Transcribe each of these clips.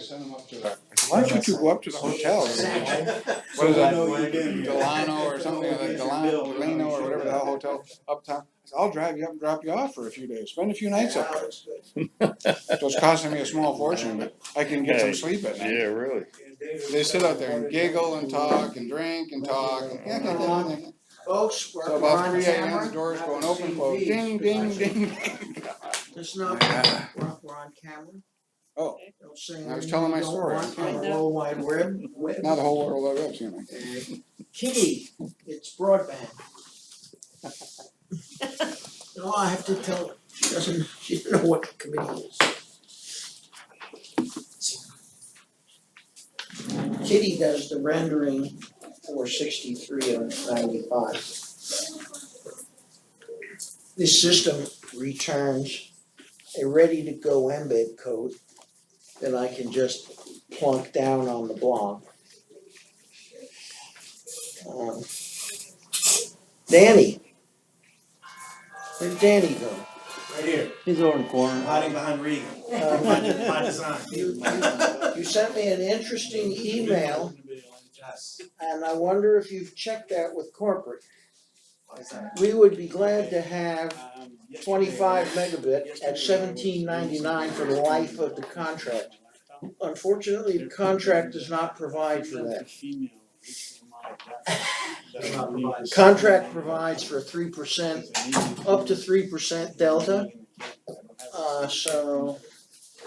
sent them up to the, I said, why don't you two go up to the hotel? What is that, Delano or something, like that, Delano or whatever the hell hotel uptown. I said, I'll drive you up and drop you off for a few days, spend a few nights up there. So it's costing me a small fortune, but I can get some sleep at night. Yeah, really. They sit out there and giggle and talk and drink and talk. And Folks, so we're about on 3 a.m. the camera. doors going open, close, ding, ding, ding. It's not, we're on camera. Oh, Don't say I was telling my anything you story. don't want on the World Wide Web. now the whole world loves you. Kitty, it's broadband. No, I have to tell her, she doesn't know what the committee is. Kitty does the rendering for 63 and 95. This system returns a ready-to-go embed code that I can just plunk down on the block. Danny. Where'd Danny go? Right here, He's over in the corner. hiding behind Regan. Uh, My design. You sent me an interesting email, Yes. and I wonder if you've checked that with corporate. Why is that? We would be glad to have 25 megabit at $17.99 for the life of the contract. Unfortunately, the contract does not provide for that. Contract provides for 3%, up to 3% delta. So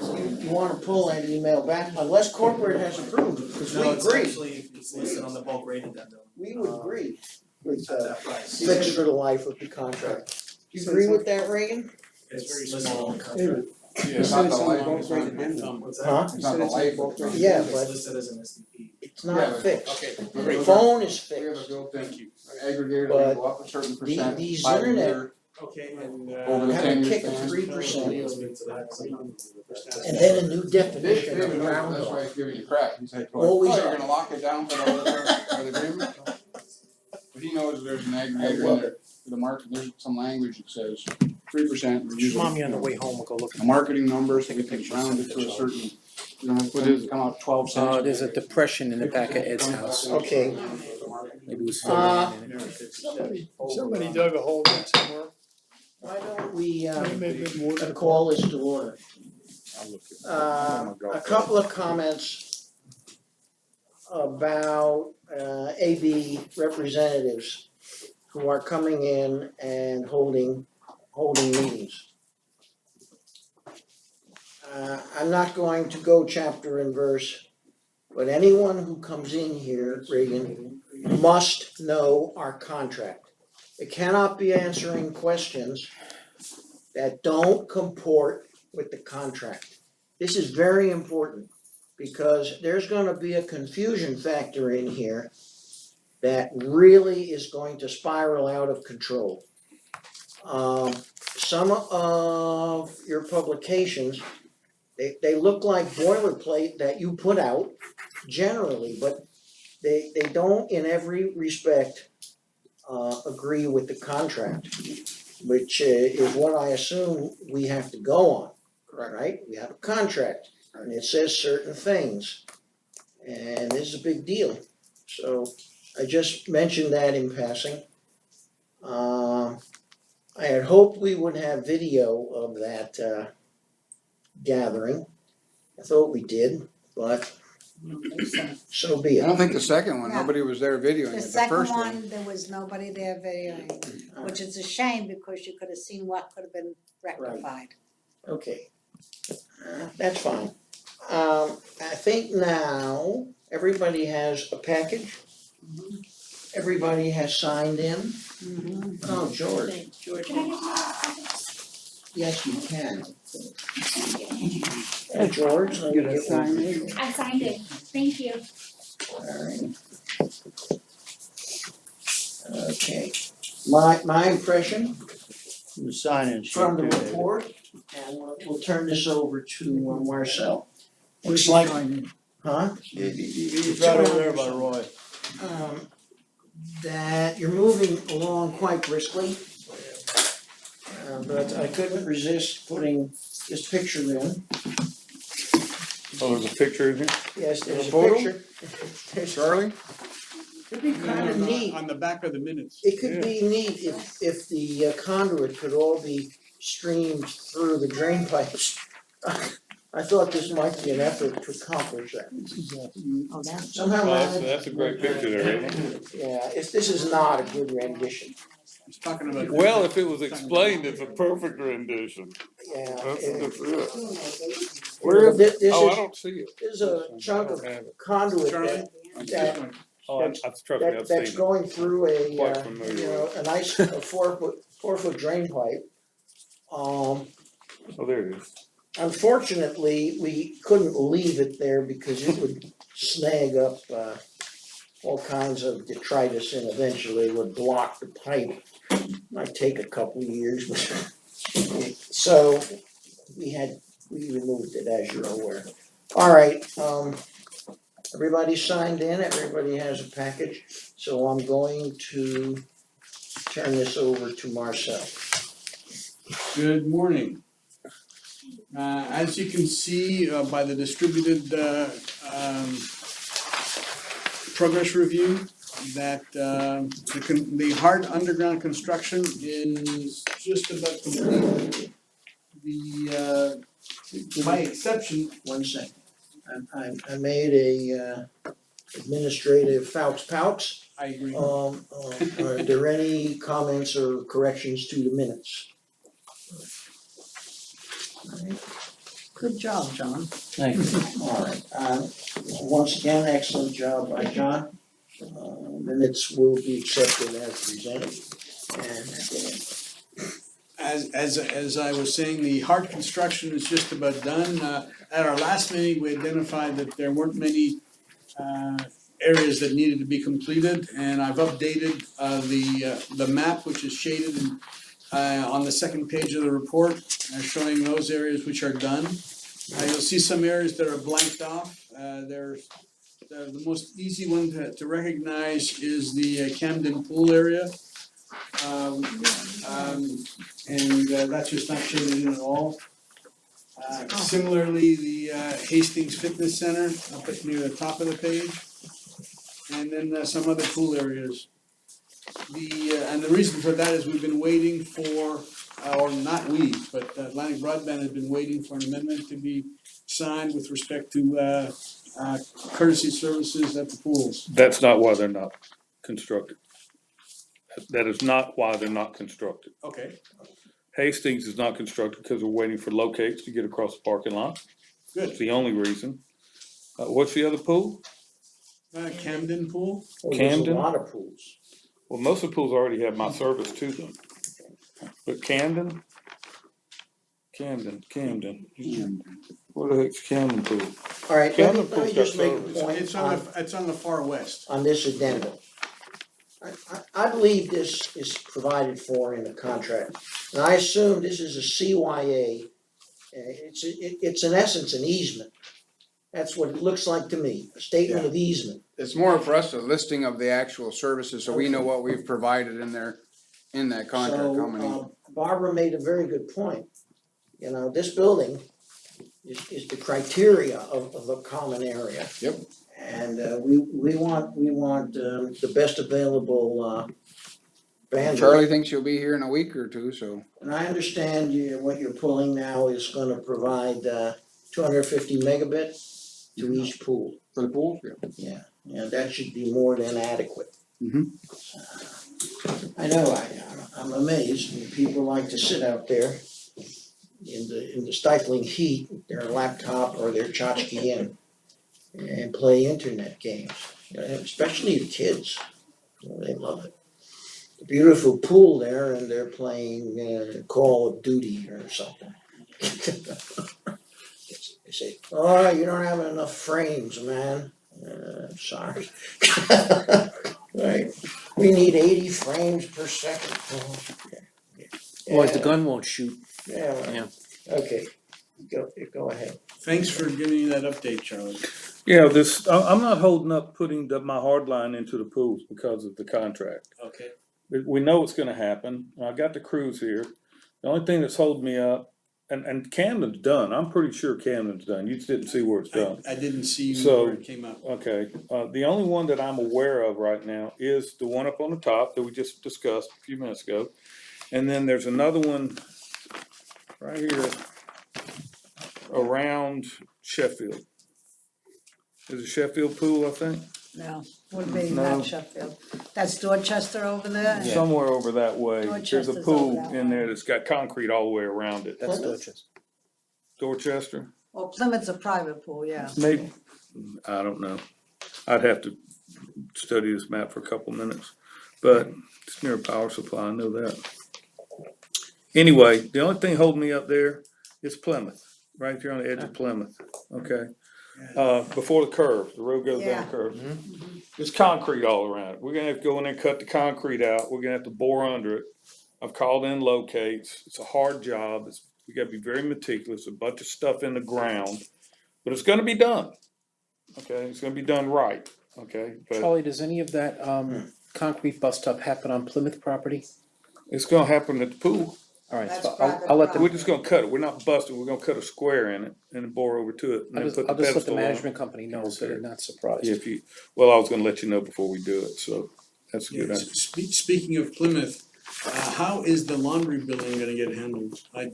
you wanna pull that email back unless corporate has approved, because we No, it's agree, actually, it's listed on the bulk rate addendum. we would agree with It's at that price. fixed for the life of the contract. Do you agree with that, Reagan? It's listed on the contract. It's not the light bulb, it's What's that? Huh? not the light bulb. Yeah, It's but listed as an SDP. it's not fixed. Okay. The phone is We have a fixed. built-in aggregator, But we go up a certain percent. these by internet- year, Okay, and Over the Have 10 a year kick of span. 3%, and then a new definition of David, round that's why off. he's giving you crap, he's like, Always you're on. gonna lock it down for the agreement? But he knows there's an aggregator I in love there, for the market, there's some language that says 3%, we're using. Mommy on the way home, we'll go look. A marketing number, so we can round it to a certain, you know, it come out 12 cents. There's a depression in the back of Ed's house. Okay, Maybe it was Uh, filling in it. Somebody dug a hole in somewhere. why don't we, Maybe more than call this to order? A couple of comments about AB representatives who are coming in and holding meetings. I'm not going to go chapter and verse, but anyone who comes in here, Reagan, must know our contract. It cannot be answering questions that don't comport with the contract. This is very important because there's gonna be a confusion factor in here that really is going to spiral out of control. Some of your publications, they look like boilerplate that you put out generally, but they don't in every respect agree with the contract, which is what I assume we have to go on, right? We have a contract and it says certain things. And this is a big deal. So I just mentioned that in passing. I had hoped we would have video of that gathering. I thought we did, but so be I it. don't think the second one, Yeah. nobody was there videoing The it, the second first one. one, there was nobody there videoing, which is a shame because you could have seen what could have been rectified. Okay. That's fine. I think now everybody has a package. Everybody has signed in. Oh, George. Yes, you can. George, let me get one. I signed it, thank you. Alright. Okay. My impression The sign-in. from the report, and we'll turn this over to Marcel. Looks Looks like- like, huh? He's right over there by Roy. That you're moving along quite briskly. But I couldn't resist putting this picture in. Oh, there's a picture in here? Yes, there's a Photo? picture. There's- Charlie? It'd be kinda neat. On the back of the minutes. It could be neat if the conduit could all be streamed through the drain pipes. I thought this might be an effort to accomplish that. Oh, that's. Somehow, That's a great picture there, isn't it? yeah, this is not a good rendition. He's talking about. Well, if it was explained, it's a perfect rendition. Yeah. That's it- it. Where is This Oh, I is, don't see it. this is a chunk of I have it. conduit Charlie? that, Oh, trust me, I've that's seen it. going through a, Quite you familiar know, a nice, a 4 foot drain pipe. Oh, there it is. Unfortunately, we couldn't leave it there because it would snag up, all kinds of detritus and eventually would block the pipe. Might take a couple of years, but, so we removed it, as you're aware. All right, everybody signed in, everybody has a package, so I'm going to turn this over to Marcel. Good morning. As you can see by the distributed progress review, that the hard underground construction is just about complete. My exception. One second. I made a administrative pouch. I agree. Are there any comments or corrections to the minutes? Good job, John. Thank you. All right, once again, excellent job by John. Minutes will be accepted as presented. And As I was saying, the hard construction is just about done. At our last meeting, we identified that there weren't many areas that needed to be completed, and I've updated the map, which is shaded in on the second page of the report, showing those areas which are done. You'll see some areas that are blanked off. There's the most easy one to recognize is the Camden Pool area. And that's just not shaded in at all. Similarly, the Hastings Fitness Center up at near the top of the page. And then some other pool areas. And the reason for that is we've been waiting for, or not we, but Atlantic Broadband has been waiting for an amendment to be signed with respect to courtesy services at the pools. That's not why they're not constructed. That is not why they're not constructed. Okay, Hastings is not constructed because we're waiting for locates to get across the parking lot. good. It's the only reason. What's the other pool? Camden Pool? there's a Camden? lot of pools. Well, most of the pools already have my service to them. But Camden? Camden. Where the heck's Camden Pool? All right, Camden let me Pool's just got make a service. point It's on the far west. on this addendum. I believe this is provided for in the contract, and I assume this is a CYA. It's in essence an easement. That's what it looks like to me, a statement of easement. It's more for us a listing of the actual services, so we know what we've provided in there, in that contract, how many. So, Barbara made a very good point. You know, this building is the criteria of a common area. Yep. And we want the best available bandwidth. Charlie thinks you'll be here in a week or two, so. And I understand what you're pulling now is gonna provide 250 megabit to each pool. For the pool? Yeah. Yeah, that should be more than adequate. Mhm. I know, I'm amazed when people like to sit out there in the stifling heat, with their laptop or their tchotchke and play internet games, especially the kids. They love it. A beautiful pool there and they're playing Call of Duty or something. They say, oh, you don't have enough frames, man. Sorry. Right, we need 80 frames per second. Otherwise the gun won't shoot. Yeah, right. Yeah. Okay, go ahead. Thanks for giving me that update, Charlie. Yeah, I'm not holding up putting my hard line into the pools because of the contract. Okay. We know it's gonna happen. I got the crews here. The only thing that's holding me up and Camden's done, I'm pretty sure Camden's done, you just didn't see where it's done. I didn't see So- where it came up. Okay, the only one that I'm aware of right now is the one up on the top that we just discussed a few minutes ago. And then there's another one right here around Sheffield. Is it Sheffield Pool, I think? No, would be No. not Sheffield. That's Dorchester over there? Somewhere over that way. There's a Dorchester's pool over that in way. there that's got concrete all the way around it. That's Plymouth? Dorchester. Dorchester? Well, Plymouth's a private pool, yeah. Maybe, I don't know. I'd have to study this map for a couple minutes, but it's near a power supply, I know that. Anyway, the only thing holding me up there is Plymouth, right there on the edge of Plymouth, okay? Before the curve, the road goes down Yeah. the curve. There's concrete all around it. We're gonna have to go in there and cut the concrete out. We're gonna have to bore under it. I've called in locates. It's a hard job. We gotta be very meticulous, a bunch of stuff in the ground, but it's gonna be done. Okay, it's gonna be done right, okay? But Charlie, does any of that, concrete bust up happen on Plymouth property? it's gonna happen at the pool. All right, That's so private I'll let the, We're just gonna cut it. We're not busting. We're gonna cut a square in it and bore over to it and then put the I'll just let the pedestal on. management company know so they're not surprised. If you, well, I was gonna let you know before we do it, so that's a good Yes, answer. speaking of Plymouth, how is the laundry building gonna get handled? I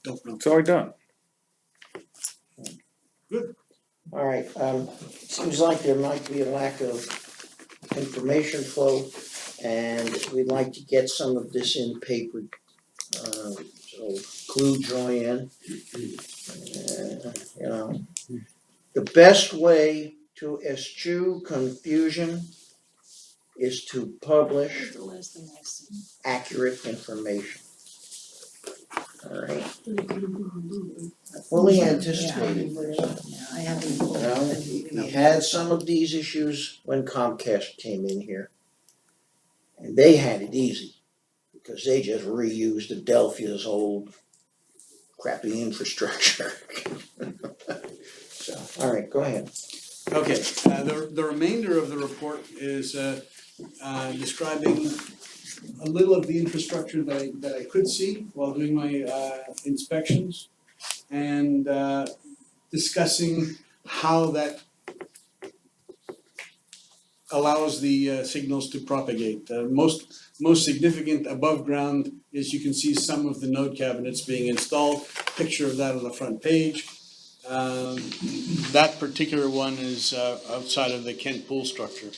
don't know. It's already done. All right, seems like there might be a lack of information flow, and we'd like to get some of this in paper. So clue Joanne. You know, the best way to eschew confusion is to publish accurate information. All right, I fully anticipated this. I haven't. You know, we had some of these issues when Comcast came in here. And they had it easy, because they just reused Adelphia's old crappy infrastructure. So, all right, go ahead. Okay, the remainder of the report is describing a little of the infrastructure that I could see while doing my inspections, and discussing how that allows the signals to propagate. Most significant above ground is you can see some of the node cabinets being installed, picture of that on the front page. That particular one is outside of the Kent Pool structure.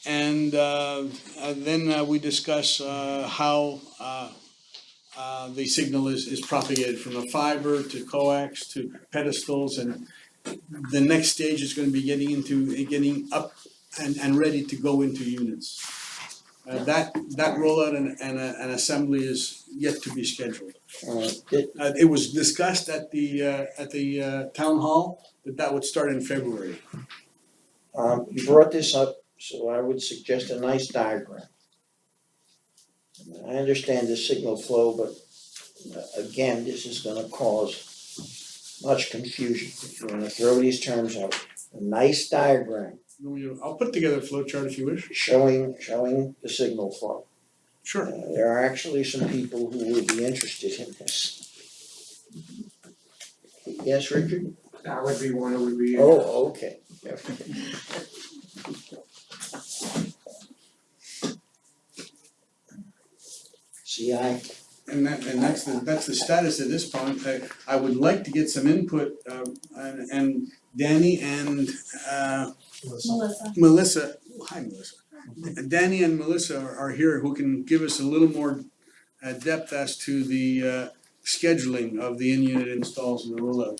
And then we discuss how the signal is propagated from a fiber to coax to pedestals, and the next stage is gonna be getting up and ready to go into units. That rollout and assembly is yet to be scheduled. It was discussed at the town hall that would start in February. You brought this up, so I would suggest a nice diagram. I understand the signal flow, but again, this is gonna cause much confusion. If you wanna throw these terms out, a nice diagram I'll put together a flow chart if you wish. showing the signal flow. Sure. There are actually some people who would be interested in this. Yes, Richard? That would be one, it would be. Oh, okay. See, And that's the status at this point. I would like to get some input, and Danny and Melissa, hi Melissa. Danny and Melissa are here who can give us a little more depth as to the scheduling of the in-unit installs and the rollout.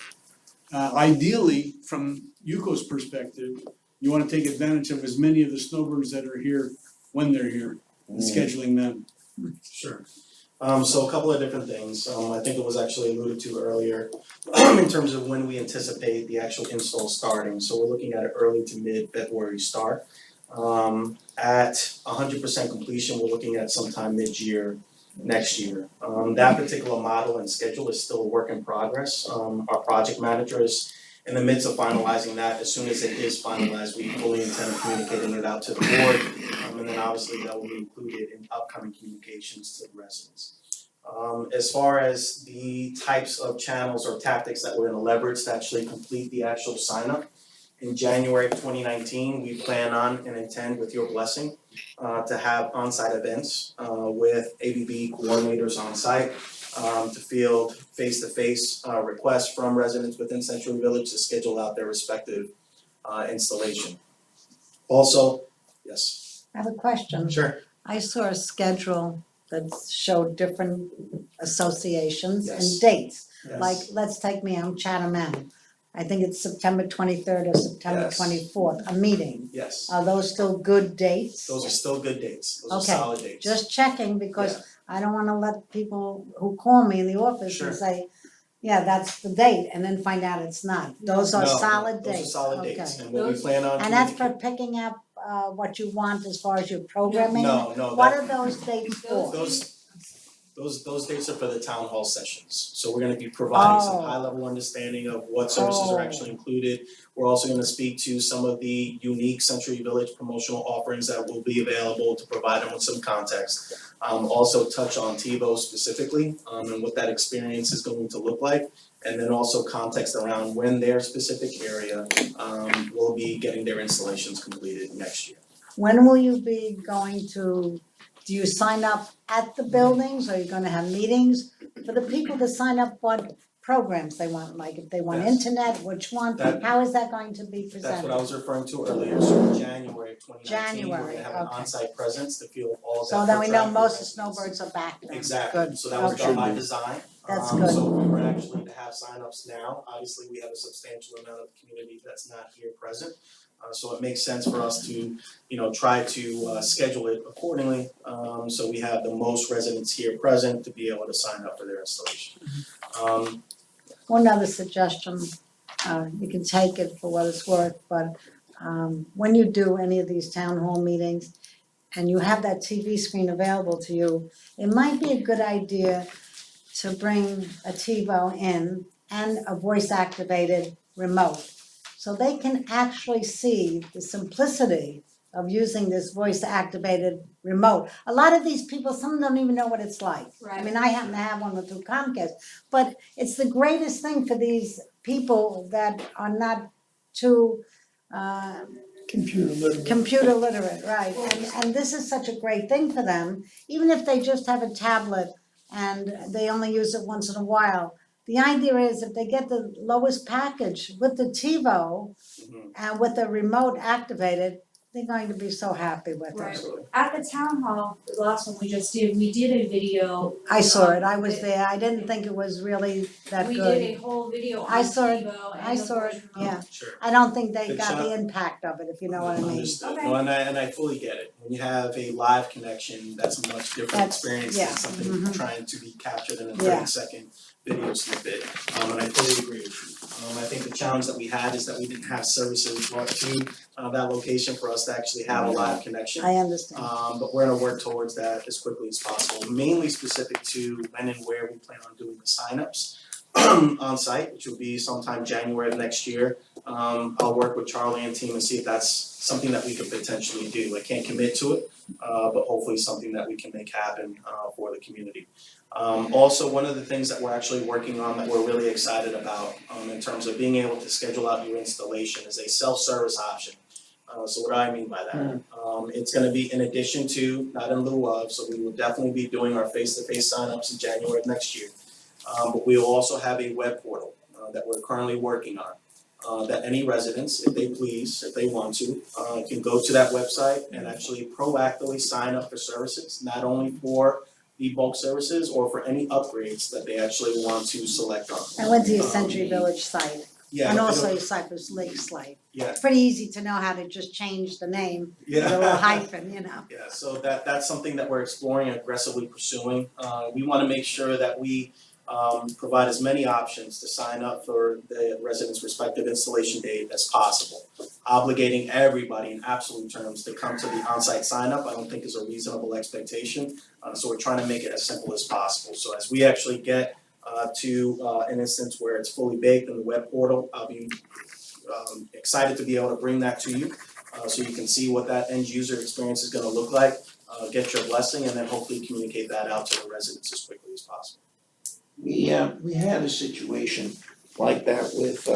Ideally, from UCO's perspective, you wanna take advantage of as many of the snowbirds that are here when they're here, and scheduling them. Sure. So a couple of different things. I think it was actually alluded to earlier in terms of when we anticipate the actual install starting. So we're looking at an early to mid-February start. At 100% completion, we're looking at sometime mid-year next year. That particular model and schedule is still a work in progress. Our project manager is in the midst of finalizing that. As soon as it is finalized, we fully intend on communicating it out to the board. And then obviously that will be included in upcoming communications to the residents. As far as the types of channels or tactics that we're gonna leverage to actually complete the actual sign up, in January of 2019, we plan on and intend, with your blessing, to have on-site events with ABB coordinators on site to field face-to-face requests from residents within Century Village to schedule out their respective installation. Also, yes, I have a question. sure, I saw a schedule that showed different associations and Yes. dates. yes. Like, let's take me, I'm Chatham M. I think it's September 23rd or September Yes. 24th, a meeting. Yes, Are those still good dates? those are still good dates, those are Okay, solid dates. Just checking because I don't wanna let people who call me in the office Sure. and say, yeah, that's the date, and then find out it's not. Those are No, solid those dates, are solid dates, okay. and what we plan on And that's for communicating- picking up what you want as far as your programming? No, What that, are those dates for? those dates are for the town hall sessions. So we're gonna be providing some Oh. high level understanding of what services are Oh. actually included. We're also gonna speak to some of the unique Century Village promotional offerings that will be available to provide them with some context. Also touch on TiVo specifically, and what that experience is going to look like. And then also context around when their specific area, will be getting their installations completed next year. When will you be going to, do you sign up at the buildings, or are you gonna have meetings? For the people that sign up, what programs they want, like if they want Yes. internet, which one, That- how is that going to be presented? That's what I was referring to earlier, so in January of 2019, we're January, gonna have an okay. on-site presence to field all of that. So then we know foot most of traffic. snowbirds are back then, Exactly, good, so that was okay. done by design. That's good. So if we were actually to have signups now, obviously we have a substantial amount of the community that's not here present. So it makes sense for us to, try to schedule it accordingly, so we have the most residents here present to be able to sign up for their installation. One other suggestion, you can take it for what it's worth, but when you do any of these town hall meetings and you have that TV screen available to you, it might be a good idea to bring a TiVo in and a voice activated remote. So they can actually see the simplicity of using this voice activated remote. A lot of these people, some don't even know what it's like. I mean, I happen to have one through Comcast, but it's the greatest thing for these people that are not too computer literate, right? And this is such a great thing for them, even if they just have a tablet and they only use it once in a while. The idea is if they get the lowest package with the TiVo Mhm. and with the remote activated, they're going to be so happy with it. Right. Absolutely. At the town hall, the last one we just did, we did a video. I saw it, I was there, I didn't think it was really that We good. did a whole video I on saw it, TiVo I and the saw it, voice remote. yeah. Sure. I don't think they The got the cha- impact of it, if you know what I mean. Understood, Okay. no, and I fully get it, when you have a live connection, that's a much different That's- experience yeah, than something mhm. trying to be captured in a Yeah. 30-second video snippet, and I fully agree with you. I think the challenge that we had is that we didn't have services brought to that location for us to actually have a live connection. I understand. But we're gonna work towards that as quickly as possible, mainly specific to when and where we plan on doing the signups on site, which will be sometime January of next year. I'll work with Charlie and team and see if that's something that we could potentially do. I can't commit to it, but hopefully something that we can make happen for the community. Also, one of the things that we're actually working on that we're really excited about in terms of being able to schedule out your installation is a self-service option. So what do I mean by that? It's gonna be in addition to, not in lieu of, so we will definitely be doing our face-to-face signups in January of next year. But we will also have a web portal that we're currently working on. That any residents, if they please, if they want to, can go to that website and actually proactively sign up for services, not only for the bulk services or for any upgrades that they actually want to select on. I went to your Century Village site, Yeah, and it'll- also your Cypress Lake site. Yeah. It's pretty easy to know how to just change the name, Yeah. with a little hyphen, you know. Yeah, so that's something that we're exploring and aggressively pursuing. We wanna make sure that we provide as many options to sign up for the residents' respective installation date as possible. Obligating everybody in absolute terms to come to the on-site sign up, I don't think is a reasonable expectation. So we're trying to make it as simple as possible. So as we actually get to an instance where it's fully baked in the web portal, I'll be excited to be able to bring that to you. So you can see what that end user experience is gonna look like. get your blessing, and then hopefully communicate that out to the residents as quickly as possible. We had a situation like that with,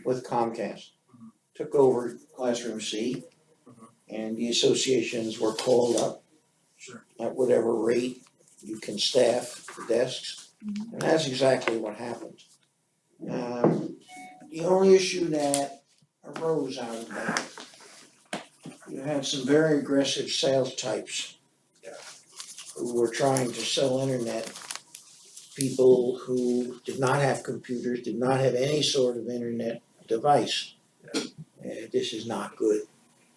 with Comcast. Took over Classroom C, and the associations were called up. Sure. At whatever rate you can staff the desks, and that's exactly what happened. The only issue that arose out of that, you had some very aggressive sales types who were trying to sell internet. People who did not have computers, did not have any sort of internet device. This is not good.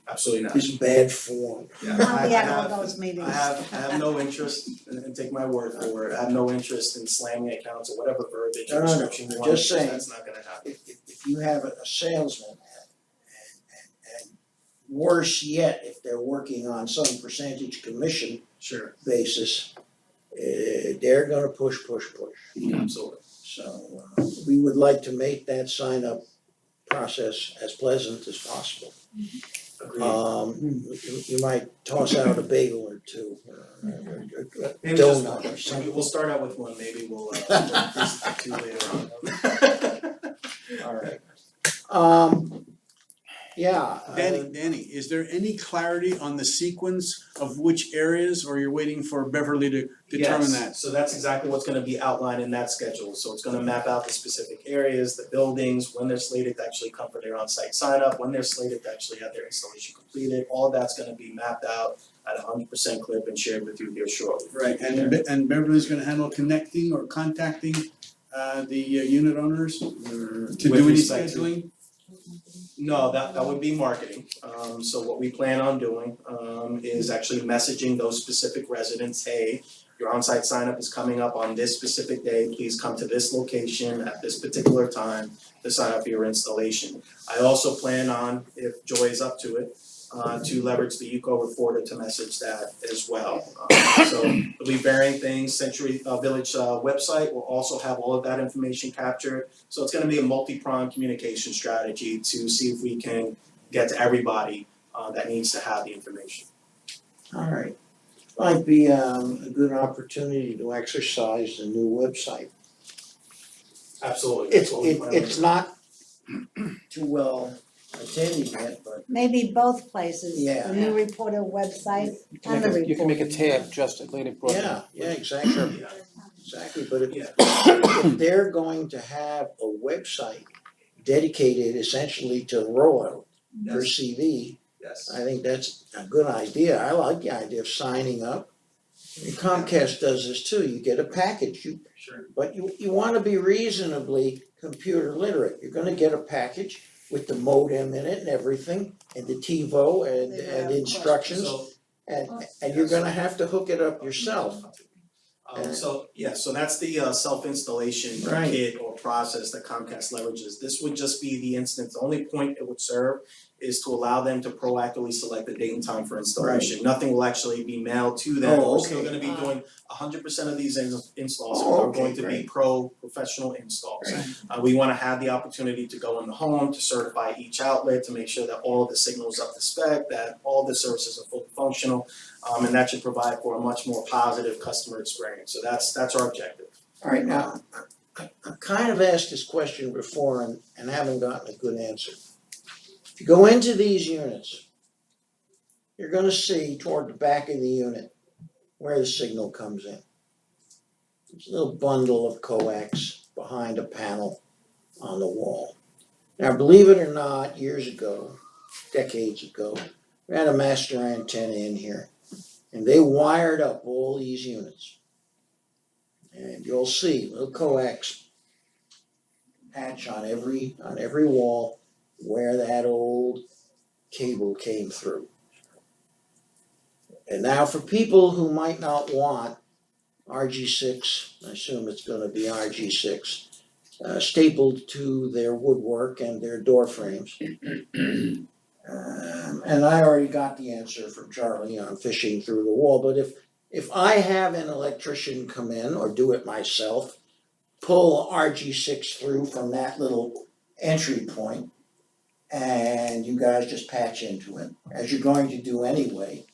Absolutely not. This is bad form. Yeah, I'll be I at all have- those meetings. I have no interest, and take my word for it, I have no interest in slamming accounts or whatever verbiage No, or no, no, description you I'm want to just use, saying. that's not gonna happen. If you have a salesman, and worse yet, if they're working on some percentage commission Sure, basis, they're gonna push. absolutely. So, we would like to make that sign up process as pleasant as possible. You might toss out a bagel or two, a Maybe just donut one, or maybe something. we'll start out with one, maybe we'll increase it to two later on. Alright. Yeah. Danny, is there any clarity on the sequence of which areas, or you're waiting for Beverly to determine that? Yes, so that's exactly what's gonna be outlined in that schedule, so it's gonna map out the specific areas, the buildings, when they're slated to actually come for their on-site sign-up, when they're slated to actually have their installation completed, all of that's gonna be mapped out at 100% clip and shared with you here shortly. Right, and Beverly's gonna handle connecting or contacting the unit owners to With do any respect to- scheduling? No, that would be marketing. So what we plan on doing, is actually messaging those specific residents, hey, your on-site sign-up is coming up on this specific day, please come to this location at this particular time to sign up for your installation. I also plan on, if Joy is up to it, to leverage the UCO reporter to message that as well. So there'll be varying things, Century Village website will also have all of that information captured. So it's gonna be a multi-pronged communication strategy to see if we can get to everybody that needs to have the information. Alright, might be a good opportunity to exercise the new website. Absolutely, that's what we plan on It's doing. not too well attended yet, but Maybe both places, Yeah. the new reporter website You and the can make a reporter. tab just at Lady Brook. yeah, exactly, Yeah. exactly, but Yeah. if they're going to have a website dedicated essentially to rollout for Yes. CV, Yes. I think that's a good idea. I like the idea of signing up. And Comcast does this too, you get a package, Sure. but you wanna be reasonably computer literate. You're gonna get a package with the modem in it and everything, and the TiVo and instructions, So and you're gonna have to hook it up yourself. So that's the self-installation Right. kit or process that Comcast leverages. This would just be the instance, the only point it would serve is to allow them to proactively select the date and time for installation. Nothing will actually be mailed to them. Oh, We're still okay. gonna be doing 100% of these installs Oh, are okay, going to be great. professional installs. Right. We wanna have the opportunity to go in the home, to certify each outlet, to make sure that all of the signals up to spec, that all the services are fully functional. And that should provide for a much more positive customer experience. So that's our objective. Alright, now, I've kind of asked this question before and haven't gotten a good answer. If you go into these units, you're gonna see toward the back of the unit where the signal comes in. It's a little bundle of coax behind a panel on the wall. Now, believe it or not, years ago, decades ago, we had a master antenna in here, and they wired up all these units. And you'll see little coax patch on every wall where that old cable came through. And now for people who might not want RG6, I assume it's gonna be RG6, stapled to their woodwork and their door frames. And I already got the answer from Charlie on fishing through the wall, but if I have an electrician come in or do it myself, pull RG6 through from that little entry point, and you guys just patch into it, as you're going to do anyway.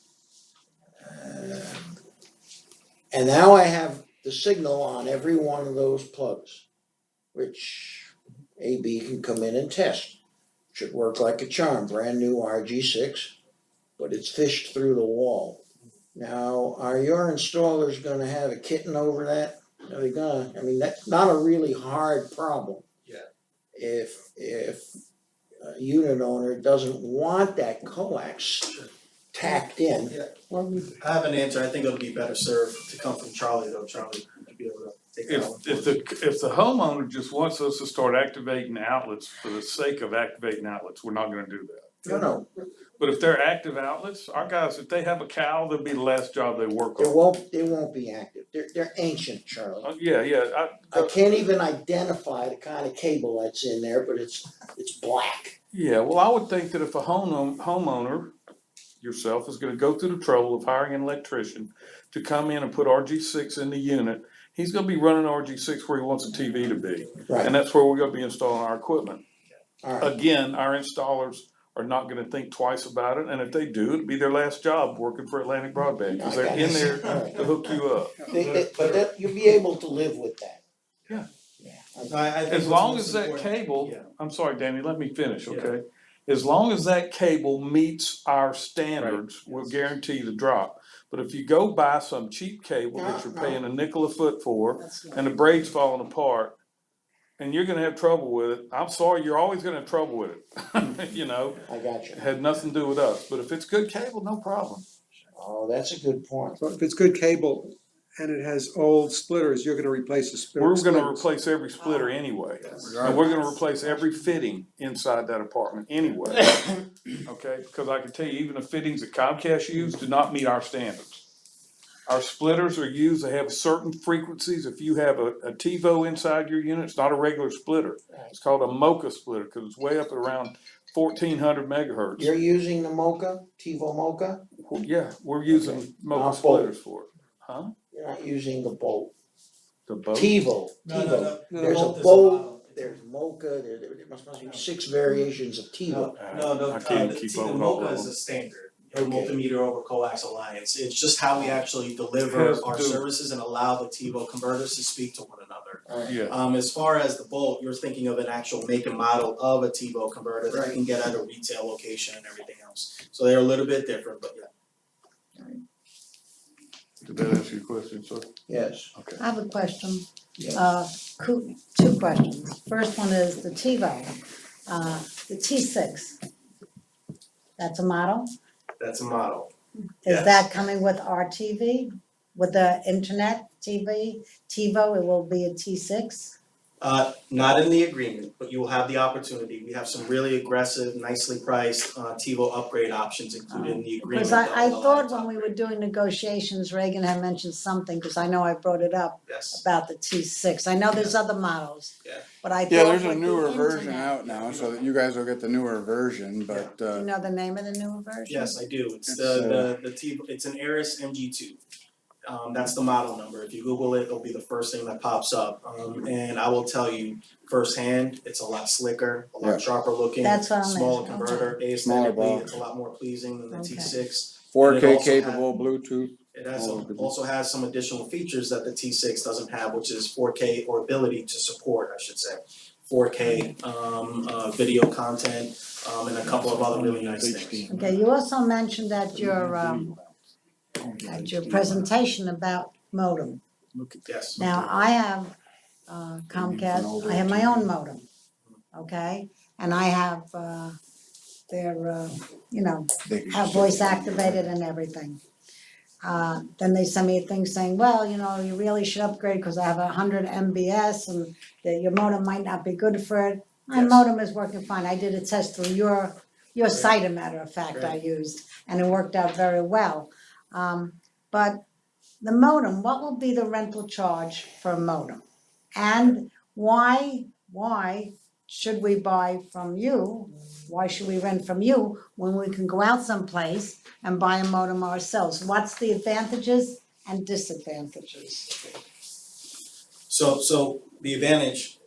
And now I have the signal on every one of those plugs, which AB can come in and test. Should work like a charm, brand new RG6, but it's fished through the wall. Now, are your installers gonna have a kitten over that? Are they gonna, I mean, that's not a really hard problem. Yeah. If a unit owner doesn't want that coax tacked in, I have an answer, I think it'll be better served to come from Charlie though, Charlie, to be able to take that one. If the homeowner just wants us to start activating outlets for the sake of activating outlets, we're not gonna do that. no, But if they're active outlets, our guys, if they have a cow, they'll be the last job they work they on. won't be active. They're ancient, Charlie. Yeah, I can't even identify the kind of cable that's in there, but it's black. yeah, well, I would think that if a homeowner, yourself, is gonna go through the trouble of hiring an electrician to come in and put RG6 in the unit, he's gonna be running RG6 where he wants a TV to be. Right, And that's where we're gonna be installing our equipment. alright, Again, our installers are not gonna think twice about it, and if they do, it'll be their last job working for Atlantic Broadband, cause they're in there to hook you up. but that, you'll be able to live with that. Yeah. Yeah. I think As what's long most as that important- cable, Yeah. I'm sorry, Danny, let me finish, Yeah. okay? As long as that cable meets our standards, we'll guarantee the drop. But if you go buy some cheap cable that you're paying a nickel a foot for, That's not- and the braid's falling apart, and you're gonna have trouble with it, I'm sorry, you're always gonna have trouble with it, you know? I got you. It had nothing to do with us, but if it's good cable, no problem. Oh, that's a good point. So if it's good cable and it has old splitters, you're gonna replace the splitters. We're gonna replace every splitter anyway, and we're gonna replace every fitting inside that apartment anyway. Okay, because I can tell you, even the fittings that Comcast use do not meet our standards. Our splitters are used, they have certain frequencies, if you have a TiVo inside your unit, it's not a regular splitter. It's called a Mocha splitter, cause it's way up at around 1400 megahertz. You're using the Mocha, TiVo Mocha? Yeah, we're using Mocha Not splitters for it. Huh? You're not using the Bolt. The boat? TiVo, No, TiVo. no, no. There's a Bolt is Bolt, model. there's Mocha, there must be 6 variations of TiVo. No, I can't the keep the up with all MoCA of is them. a standard, a Okay. multimeter over coax alliance, it's just how we actually deliver Has to our do- services and allow the TiVo converters to speak to one another. Alright. Yeah, As far as the Bolt, you're thinking of an actual make and model of a TiVo converter that you can get at a retail location and everything else. So they're a little bit different, but yeah. did that answer your question, sir? Yes, Okay. I have a question, yes. two questions. First one is the TiVo, the T6. That's a model? That's a model. Is Yes. that coming with our TV? With the internet TV, TiVo, it will be a T6? Not in the agreement, but you will have the opportunity. We have some really aggressive, nicely priced TiVo upgrade options included in the agreement. Because I thought when we were doing negotiations, Reagan had mentioned something, because I know I brought it up Yes, about the T6. I know there's other models. Yeah. But I thought Yeah, there's a with the newer version internet- out now, so that you guys will get the newer version, but, Do you know the name of the newer version? yes, I do. It's It's, the TiVo, it's an Aris MG2. That's the model number. If you Google it, it'll be the first thing that pops up. And I will tell you firsthand, it's a lot slicker, a Yeah. lot sharper looking, That's what I'm smaller asking, converter, Smaller aesthetically, box. it's a lot more pleasing than the Okay. T6. 4K also capable, Bluetooth. It has Oh, good. also has some additional features that the T6 doesn't have, which is 4K or ability to support, I should say. 4K video content, and a couple of other really nice things. Okay, you also mentioned at your presentation about modem. Yes. Now, I have Comcast, I have my own modem, okay? And I have their, have voice activated and everything. Then they send me a thing saying, well, you really should upgrade because I have 100 MBS and that your modem might not be good for it. My Yes. modem is working fine. I did a test through your site, a matter of fact, I used, and it worked out very well. But the modem, what will be the rental charge for a modem? And why should we buy from you? Why should we rent from you when we can go out someplace and buy a modem ourselves? What's the advantages and disadvantages? So the advantage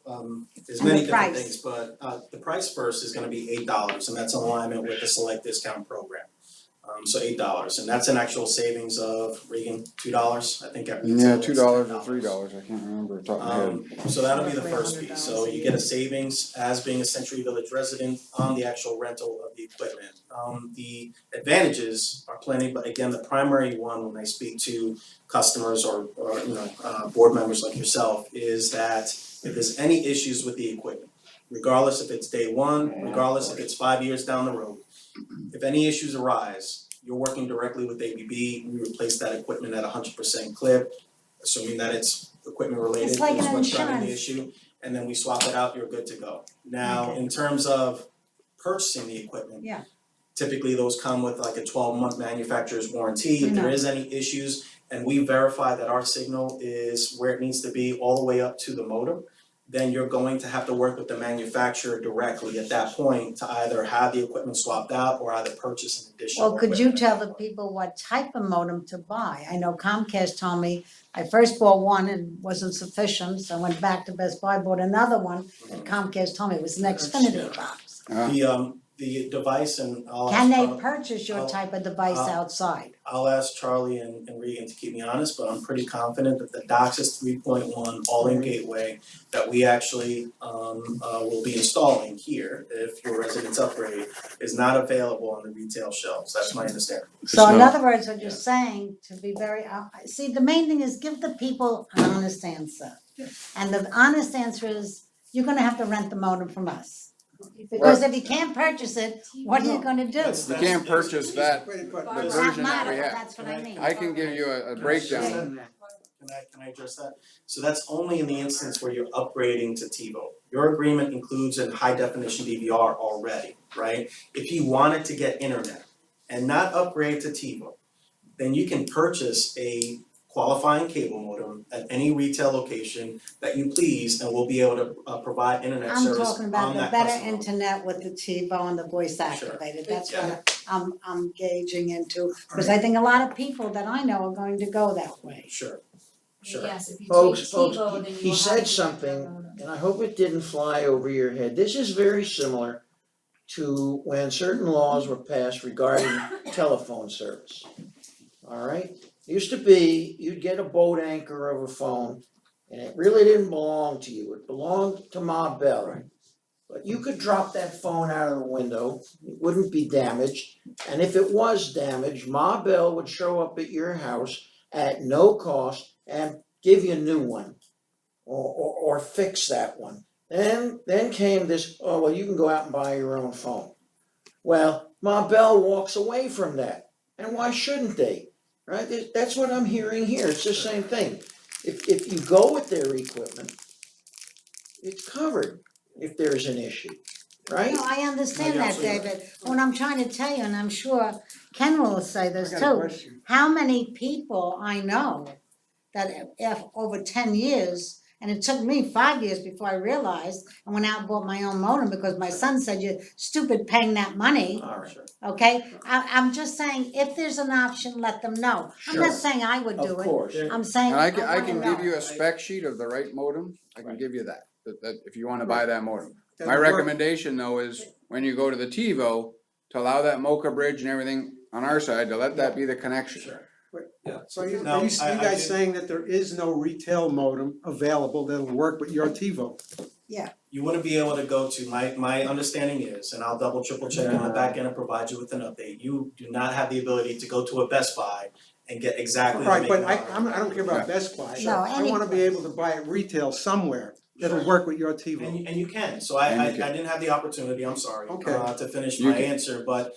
is many And the different price. things, but the price first is gonna be $8, and that's in alignment with the select discount program. So $8, and that's an actual savings of, Regan, $2, I think at retail. Yeah, it's $2 or $10. $3, I can't remember off the top of my head. So that'll be the first piece, so you get a savings as being a Century Village resident on the actual rental of the equipment. The advantages are plenty, but again, the primary one when I speak to customers or board members like yourself is that if there's any issues with the equipment, regardless if it's day one, regardless if it's 5 years down the road, if any issues arise, you're working directly with ABB, we replace that equipment at 100% clip, assuming that it's equipment related, It's is like an what's driving the insurance. issue, and then we swap it out, you're good to go. Now, in terms of purchasing the equipment. Yeah. Typically, those come with like a 12-month manufacturer's warranty, I if there know. is any issues, and we verify that our signal is where it needs to be all the way up to the modem, then you're going to have to work with the manufacturer directly at that point to either have the equipment swapped out or either purchase an additional Well, could you equipment at tell that the point. people what type of modem to buy? I know Comcast told me, I first bought one and wasn't sufficient, so I went back to Best Buy, bought another one, and Comcast told me it was an Xfinity box. The device, and I'll ask Can they Charlie- purchase your I'll- type of device outside? I'll ask Charlie and Regan to keep me honest, but I'm pretty confident that the DOCSIS 3.1 all-in gateway that we actually will be installing here, if your residents upgrade, is not available on the retail shelves, that's my understanding. So in not. other words, I'm just saying, to be very, see, the main thing is give the people an honest answer. And the honest answer is, you're gonna have to rent the modem from us. Because if you can't purchase it, what are you gonna do? You can't purchase that, Wait, but- the That version that matter, we have. that's what I mean. I can give you a breakdown. Can I address that? So that's only in the instance where you're upgrading to TiVo. Your agreement includes a high definition DVR already, right? If you wanted to get internet and not upgrade to TiVo, then you can purchase a qualifying cable modem at any retail location that you please, and we'll be able to provide internet I'm service talking about on the that better customer. internet with the TiVo and the voice Sure. activated, that's Yeah. what I'm gauging into. Cause I think a lot of people that I know are going to go that way. Sure, sure. Yes, if you take Folks, TiVo, then you he will said have to something, download it. and I hope it didn't fly over your head. This is very similar to when certain laws were passed regarding telephone service. All right? Used to be, you'd get a boat anchor of a phone, and it really didn't belong to you. It belonged to Ma Bell. But you could drop that phone out of the window, it wouldn't be damaged. And if it was damaged, Ma Bell would show up at your house at no cost and give you a new one. Or fix that one. Then came this, oh, well, you can go out and buy your own phone. Well, Ma Bell walks away from that, and why shouldn't they? Right, that's what I'm hearing here, it's the same thing. If you go with their equipment, it's covered if there's an issue, right? No, I understand No, you're that, absolutely right. David. What I'm trying to tell you, and I'm sure Ken will say this I got a too, question. how many people I know that if over 10 years, and it took me 5 years before I realized, I went out and bought my own modem because my son said, you're stupid paying that money, Alright, sure. okay? I'm just saying, if there's an option, let them know. I'm not Sure. saying I would do Of it, course. I'm saying And I I can wanna know. give you a spec sheet of the right modem, I can give you that, if you wanna buy that modem. Does My it work? recommendation though is, when you go to the TiVo, to allow that Mocha bridge and everything on our side, to let that be the connection. Sure. So you, Now, are you I guys did- saying that there is no retail modem available that'll work with your TiVo? You wouldn't be able to go to, my understanding is, and I'll double triple check on the back end and provide you with an update, you do not have the ability to go to a Best Buy and get exactly the Right, make but and I model. don't care about Best Buy. No, I wanna be any- able to buy it retail somewhere that'll work with your TiVo. And you can, so I And you can. didn't have the opportunity, I'm sorry, Okay. to finish You my can. answer, but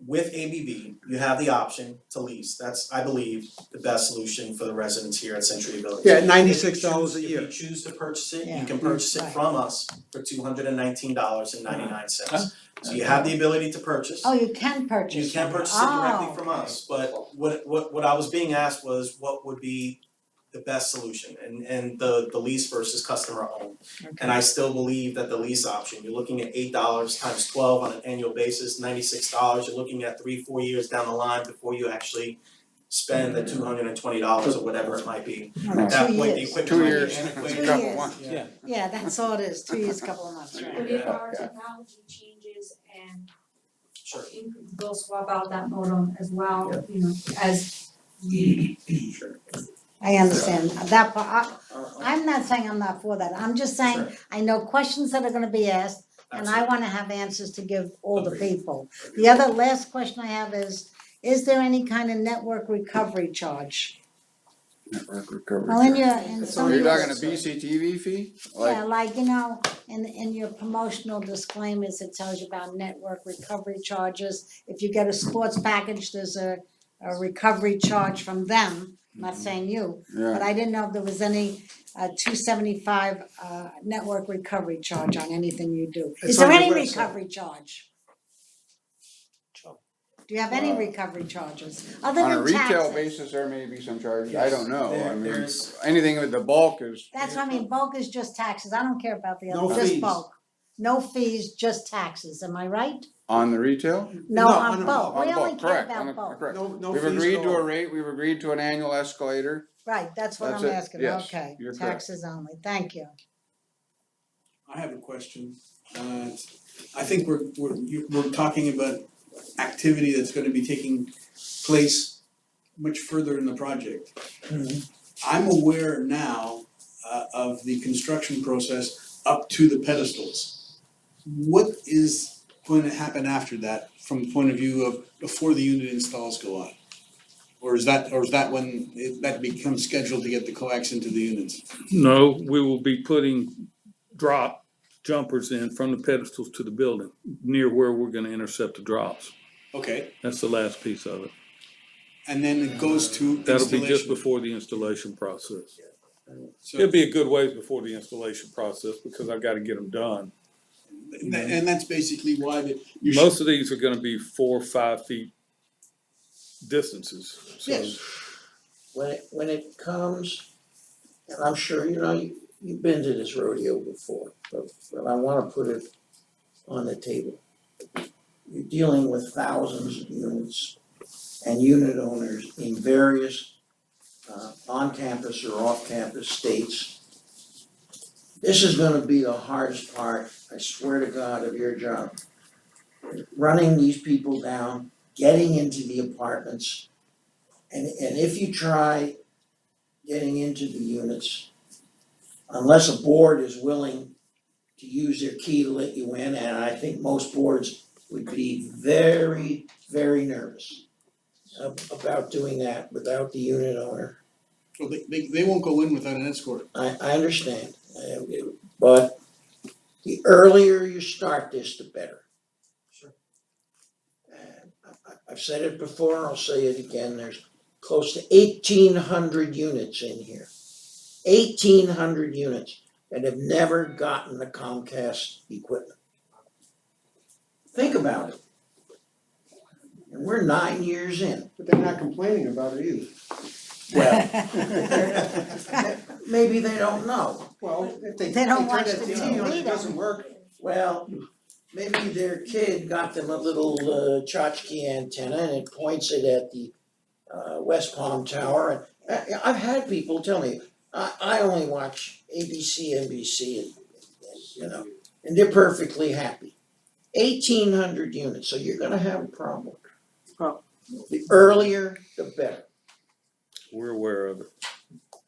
with ABB, you have the option to lease, that's, I believe, the best solution for the residents here at Century Village. Yeah, $96 a year. If you choose to purchase it, Yeah. you can purchase it Right. from us for $219.99. So you have the ability to purchase. Oh, you can purchase You can them. purchase it directly Oh, from us, but what I was being asked was what would be the best solution and the lease versus customer owned. And I still believe that the lease option, you're looking at $8 times 12 on an annual basis, $96, you're looking at 3-4 years down the line before you actually spend the $220 or whatever it might be. No, At that 2 point, the years. equipment 2 might be years, antiquated. couple years. months. Yeah, that's all it is, 2 years, couple of months, But right? if our technology changes and Sure. They'll swap out that modem as well, Yeah. you know, as we. Sure. I understand that part. I'm not saying I'm not for that. I'm just saying, Sure. I know questions that are gonna be asked, and I Absolutely. wanna have answers to give all the Agreed. people. The other last question I have is there any kind of network recovery charge? Network recovery. Well, in charge. your, in So some of you're your. talking a BCTV fee? Yeah, Like, like, you know, in your promotional disclaimers, it tells you about network recovery charges. If you get a sports package, there's a recovery charge from them, I'm not saying you. But yeah, I didn't know if there was any $275 network recovery charge on anything you do. It's Is there on your any website. recovery charge? Do you have any recovery charges, other on a than retail taxes? basis, there may be some charges, I don't know, I mean, There's- anything with the bulk is, That's what I mean, bulk is just taxes, I don't care about the No other, just fees. bulk. No fees, just taxes, am I right? on the retail? No, No, on on bulk, we On only bulk, care correct, on about the, bulk. correct. No We've fees at agreed to all. a rate, we've agreed to an annual escalator, Right, that's what That's I'm it, asking, yes, okay, you're correct. taxes only, thank you. I have a question. I think we're talking about activity that's gonna be taking place much further in the project. I'm aware now of the construction process up to the pedestals. What is going to happen after that from the point of view of before the unit installs go on? Or is that when that becomes scheduled to get the coax into the units? No, we will be putting drop jumpers in from the pedestals to the building, near where we're gonna intercept the drops. Okay, That's the last piece of it. and then it goes to That'll be just installation. before the installation process. So, It'll be a good ways before the installation process, because I gotta get them done. and that's basically why you Most of these are gonna be 4 or 5 feet distances, so. Yes. When it comes, and I'm sure, you know, you've been to this rodeo before, but I wanna put it on the table. You're dealing with thousands of units and unit owners in various on-campus or off-campus states. This is gonna be the hardest part, I swear to God, of your job. Running these people down, getting into the apartments. And if you try getting into the units, unless a board is willing to use their key to let you in, and I think most boards would be very, very nervous about doing that without the unit owner. Well, they won't go in without an escort. I understand, but the earlier you start this, the better. Sure. And I've said it before, I'll say it again, there's close to 1,800 units in here. 1,800 units that have never gotten the Comcast equipment. Think about it. And we're 9 years in. But they're not complaining about it either. Well, maybe they don't know. Well, if they They don't turn watch that the TV on, TV, it doesn't work. Well, maybe their kid got them a little tchotchke antenna and it points it at the West Palm Tower. And I've had people tell me, I only watch ABC, NBC, and you know, and they're perfectly happy. 1,800 units, so you're gonna have a problem. Oh. The earlier, the better. We're aware of it.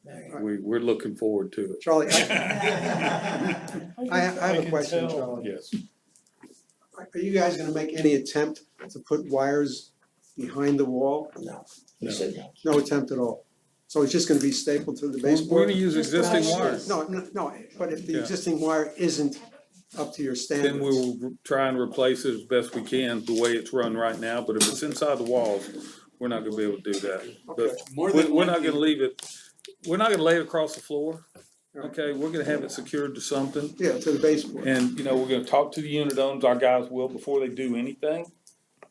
There you We're looking forward to it. Charlie, I have a question, Charlie. Yes. Are you guys gonna make any attempt to put wires behind the wall? go. No, he said no. No attempt at all? So it's just gonna be stapled to the We're baseboard? gonna use existing wires. No, but if the Yeah. existing wire isn't up to your standards? Then we will try and replace it as best we can, the way it's run right now, but if it's inside the walls, we're not gonna be able to do that. But More than we're not likely- gonna leave it, we're not gonna lay it across the floor, okay? We're gonna have it secured to something. Yeah, to the baseboard. And, you know, we're gonna talk to the unit owners, our guys will, before they do anything.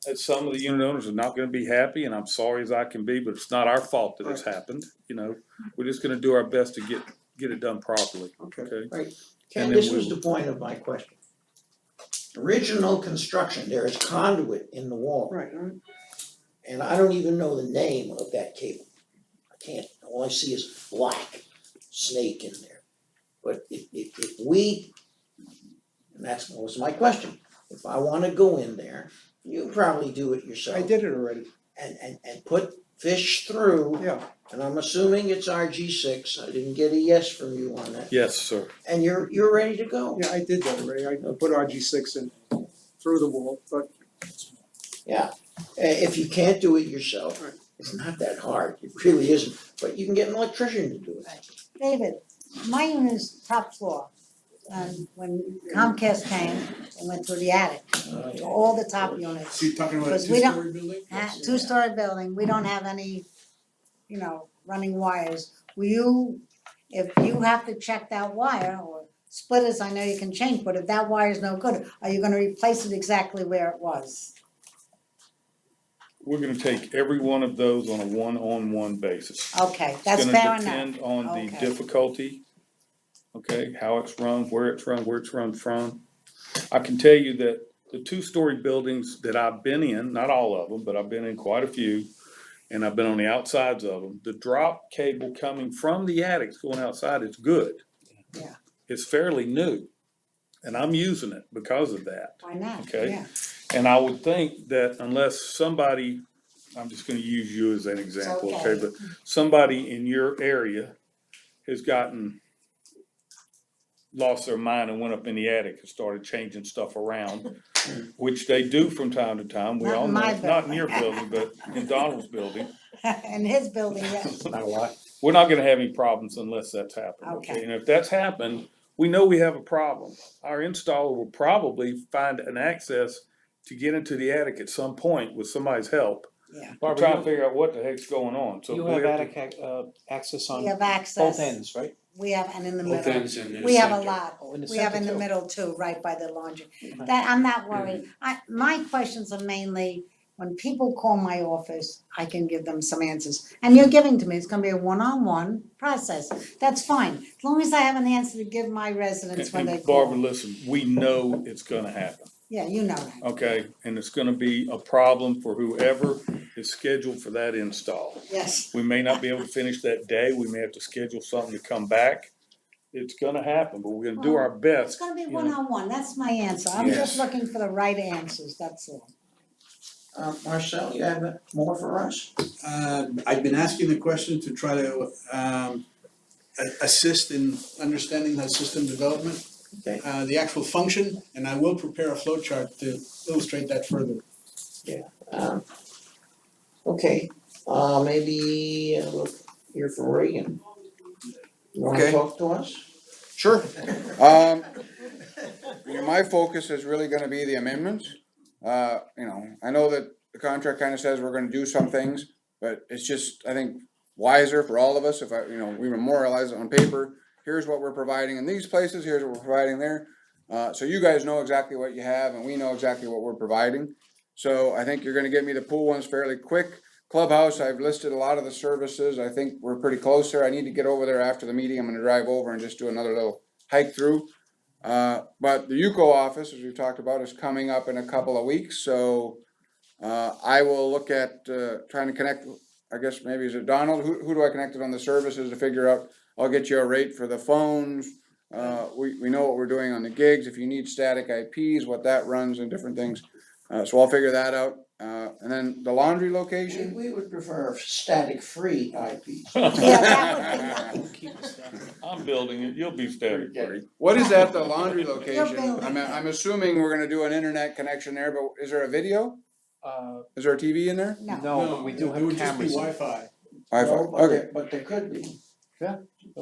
And some of the unit owners are not gonna be happy, and I'm sorry as I can be, but it's not our fault that it's happened, you know? We're just gonna do our best to get it done properly, Okay. okay? Ken, And then this we was the will- point of my question. Original construction, there is conduit in the wall. Right, And I don't even know the name of that cable. I can't, all I see is black snake in there. But if we, and that was my question, if I wanna go in there You probably do it yourself. I did it already, And put fish through, yeah. and I'm assuming it's RG6, I didn't get a yes from you on that. Yes, sir. And you're ready to go. Yeah, I did that already, I put RG6 in through the wall, but If you can't do it yourself, Right. it's not that hard, it really isn't, but you can get an electrician to do it. David, my unit is top floor. And when Comcast came, they went through the attic, to all the top units. So you're talking about a Because we don't- two-story building? Two-story building, we don't have any, running wires. Will you, if you have to check that wire, or splitters, I know you can change, but if that wire is no good, are you gonna replace it exactly where it was? We're gonna take every one of those on a one-on-one basis. Okay, that's fair It's gonna enough. depend on the Okay. difficulty, okay, how it's run, where it's run from. I can tell you that the two-story buildings that I've been in, not all of them, but I've been in quite a few, and I've been on the outsides of them, the drop cable coming from the attics going outside is good. Yeah. It's fairly new, and I'm using it because of that. Why not? Okay. Yeah. And I would think that unless somebody, I'm just gonna use you as an example, okay. okay, but somebody in your area has lost their mind and went up in the attic and started changing stuff around, which they do from time to time, we Not all in know, my not in your building. building, but in Donald's building. In his building, yes. Not a lot. We're not gonna have any problems unless that's happened, okay? Okay. And if that's happened, we know we have a problem. Our installer will probably find an access to get into the attic at some point with somebody's help. Yeah. We're Barbara, trying to figure out what the heck's going on, so. you we have have to- attic access on We have both access, ends, right? we have, and in the Both middle. ends and in the We have a center. lot, Oh, in the we have center in the too. middle too, right by the laundry. That, I'm not worried. Mm-hmm. My questions are mainly, when people call my office, I can give them some answers. And you're giving to me, it's gonna be a one-on-one process. That's fine, as long as I have an answer to give my residents when they And Barbara, call. listen, we know it's gonna happen, Yeah, you know that. okay? And it's gonna be a problem for whoever is scheduled for that install. Yes. We may not be able to finish that day, we may have to schedule something to come back. It's gonna happen, but we're gonna do our It's best. gonna be you know. one-on-one, that's my answer. I'm just Yes. looking for the right answers, that's all. Marcel, you have more for us? I've been asking the question to try to assist in understanding the system development. Okay. The actual function, and I will prepare a flow chart to illustrate that further. Okay, maybe we'll hear from Reagan. You wanna Okay. talk to us? Sure. My focus is really gonna be the amendments. I know that the contract kinda says we're gonna do some things, but it's just, I think, wiser for all of us if we memorialize it on paper. Here's what we're providing in these places, here's what we're providing there. So you guys know exactly what you have and we know exactly what we're providing. So I think you're gonna get me the pool ones fairly quick. Clubhouse, I've listed a lot of the services. I think we're pretty close there. I need to get over there after the meeting. I'm gonna drive over and just do another little hike through. But the UCO office, as we've talked about, is coming up in a couple of weeks, so I will look at trying to connect, I guess maybe is it Donald? Who do I connect it on the services to figure out? I'll get you a rate for the phones. We know what we're doing on the gigs. If you need static IPs, what that runs and different things. So I'll figure that out. And then the laundry location. We would prefer static-free IPs. Yeah, that would be nice. I'm building it, you'll be static free. What is at the laundry location? building. I'm assuming we're gonna do an internet connection there, but is there a video? Uh, Is there a TV in there? no, but we do It would have just be cameras. Wi-Fi. Wi-Fi, No, okay. but there could be. No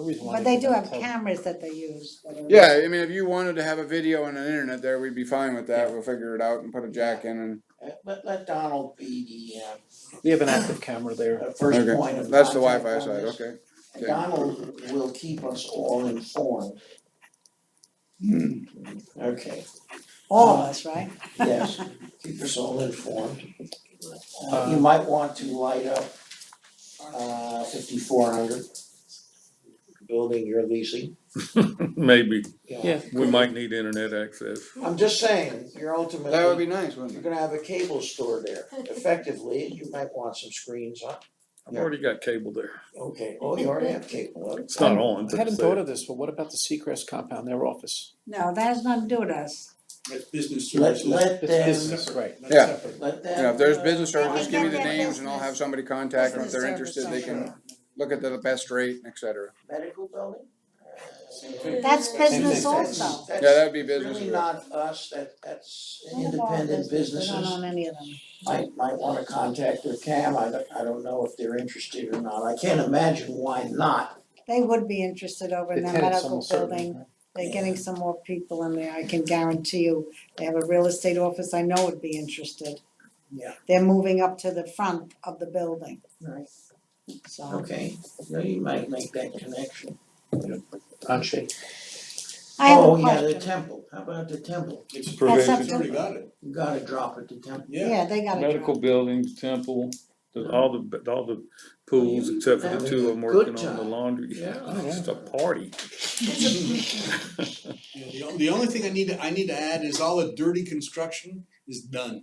reason why But they couldn't do have tell- cameras that they use. that are- Yeah, I mean, if you wanted to have a video and an internet there, we'd be fine with that. We'll figure it out and put a jack in and. Let Donald be We have an active camera there. the first Okay, point of that's the contact Wi-Fi on side, this. okay. And Donald will keep us all informed. Okay, All of us, right? yes, keep us all informed. You might want to light up 5400 building you're leasing. Maybe, Yeah. we might need internet access. I'm just saying, you're ultimately. That would be nice, wouldn't You're it? gonna have a cable store there, effectively, you might want some screens up. I've already got cable there. Okay, oh, you already have cable, It's not on, I but hadn't it's thought there. of this, but what about the Seacrest compound, their office? No, that has nothing to do with us. That's business Let, services. let It's them, business, right. That's Yeah. separate. let them. You know, if there's business They service, just can give me get the their names and I'll have business- somebody contact them if they're business interested, they service can look at the best rate, et cetera. Medical building? That's business thing. also. That's Yeah, that'd be business. really not us, that's None of our independent business, They don't businesses. own any of them. Might wanna contact their CAM, I don't know if they're interested or not, I can't imagine why not. They would be interested over in The the tenant's medical almost certain, building. right? They're getting some more people in there, I can guarantee you. They have a real estate office, I know would be interested. Yeah. They're moving up to the front of the building, Right. so. Okay, well, you might make that connection. Handshake. I have Oh, a yeah, the question. temple, how about the temple? It's That's up Prevention, It's already to, got it, You gotta drop at the temple. yeah. yeah, they got it. medical buildings, temple, all the pools, except for the two I'm Good working on the time. laundry. Yeah. It's just a party. Yeah, the only thing I need to add is all the dirty construction is done.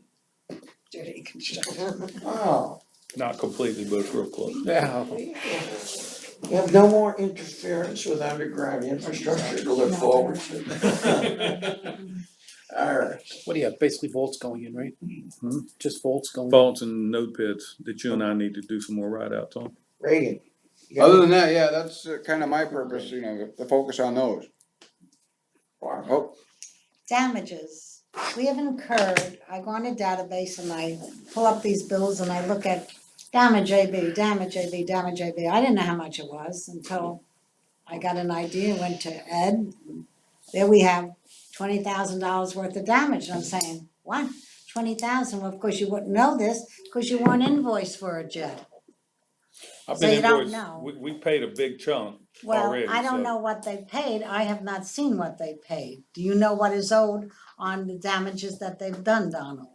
Dirty construction. Oh. Not completely, but it's real close. Yeah. We have no more interference with underground infrastructure to look forward to. Alright, What do you have, basically vaults going in, right? Hmm? Just vaults going in? Vaults and node pits that you and I need to do some more write outs on. Reagan. you got Other any- than that, yeah, that's kind of my purpose, you know, the focus on those. Oh, Damages, we have incurred, I go on a database and I pull up these bills and I look at damage AB, damage AB, damage AB. I didn't know how much it was until I got an idea, went to Ed. There we have $20,000 worth of damage, and I'm saying, what? 20,000, well, of course you wouldn't know this, because you weren't invoiced for it yet. I've So been you don't invoiced, know. we paid a big chunk Well, already, I don't so- know what they paid, I have not seen what they paid. Do you know what is owed on the damages that they've done, Donald?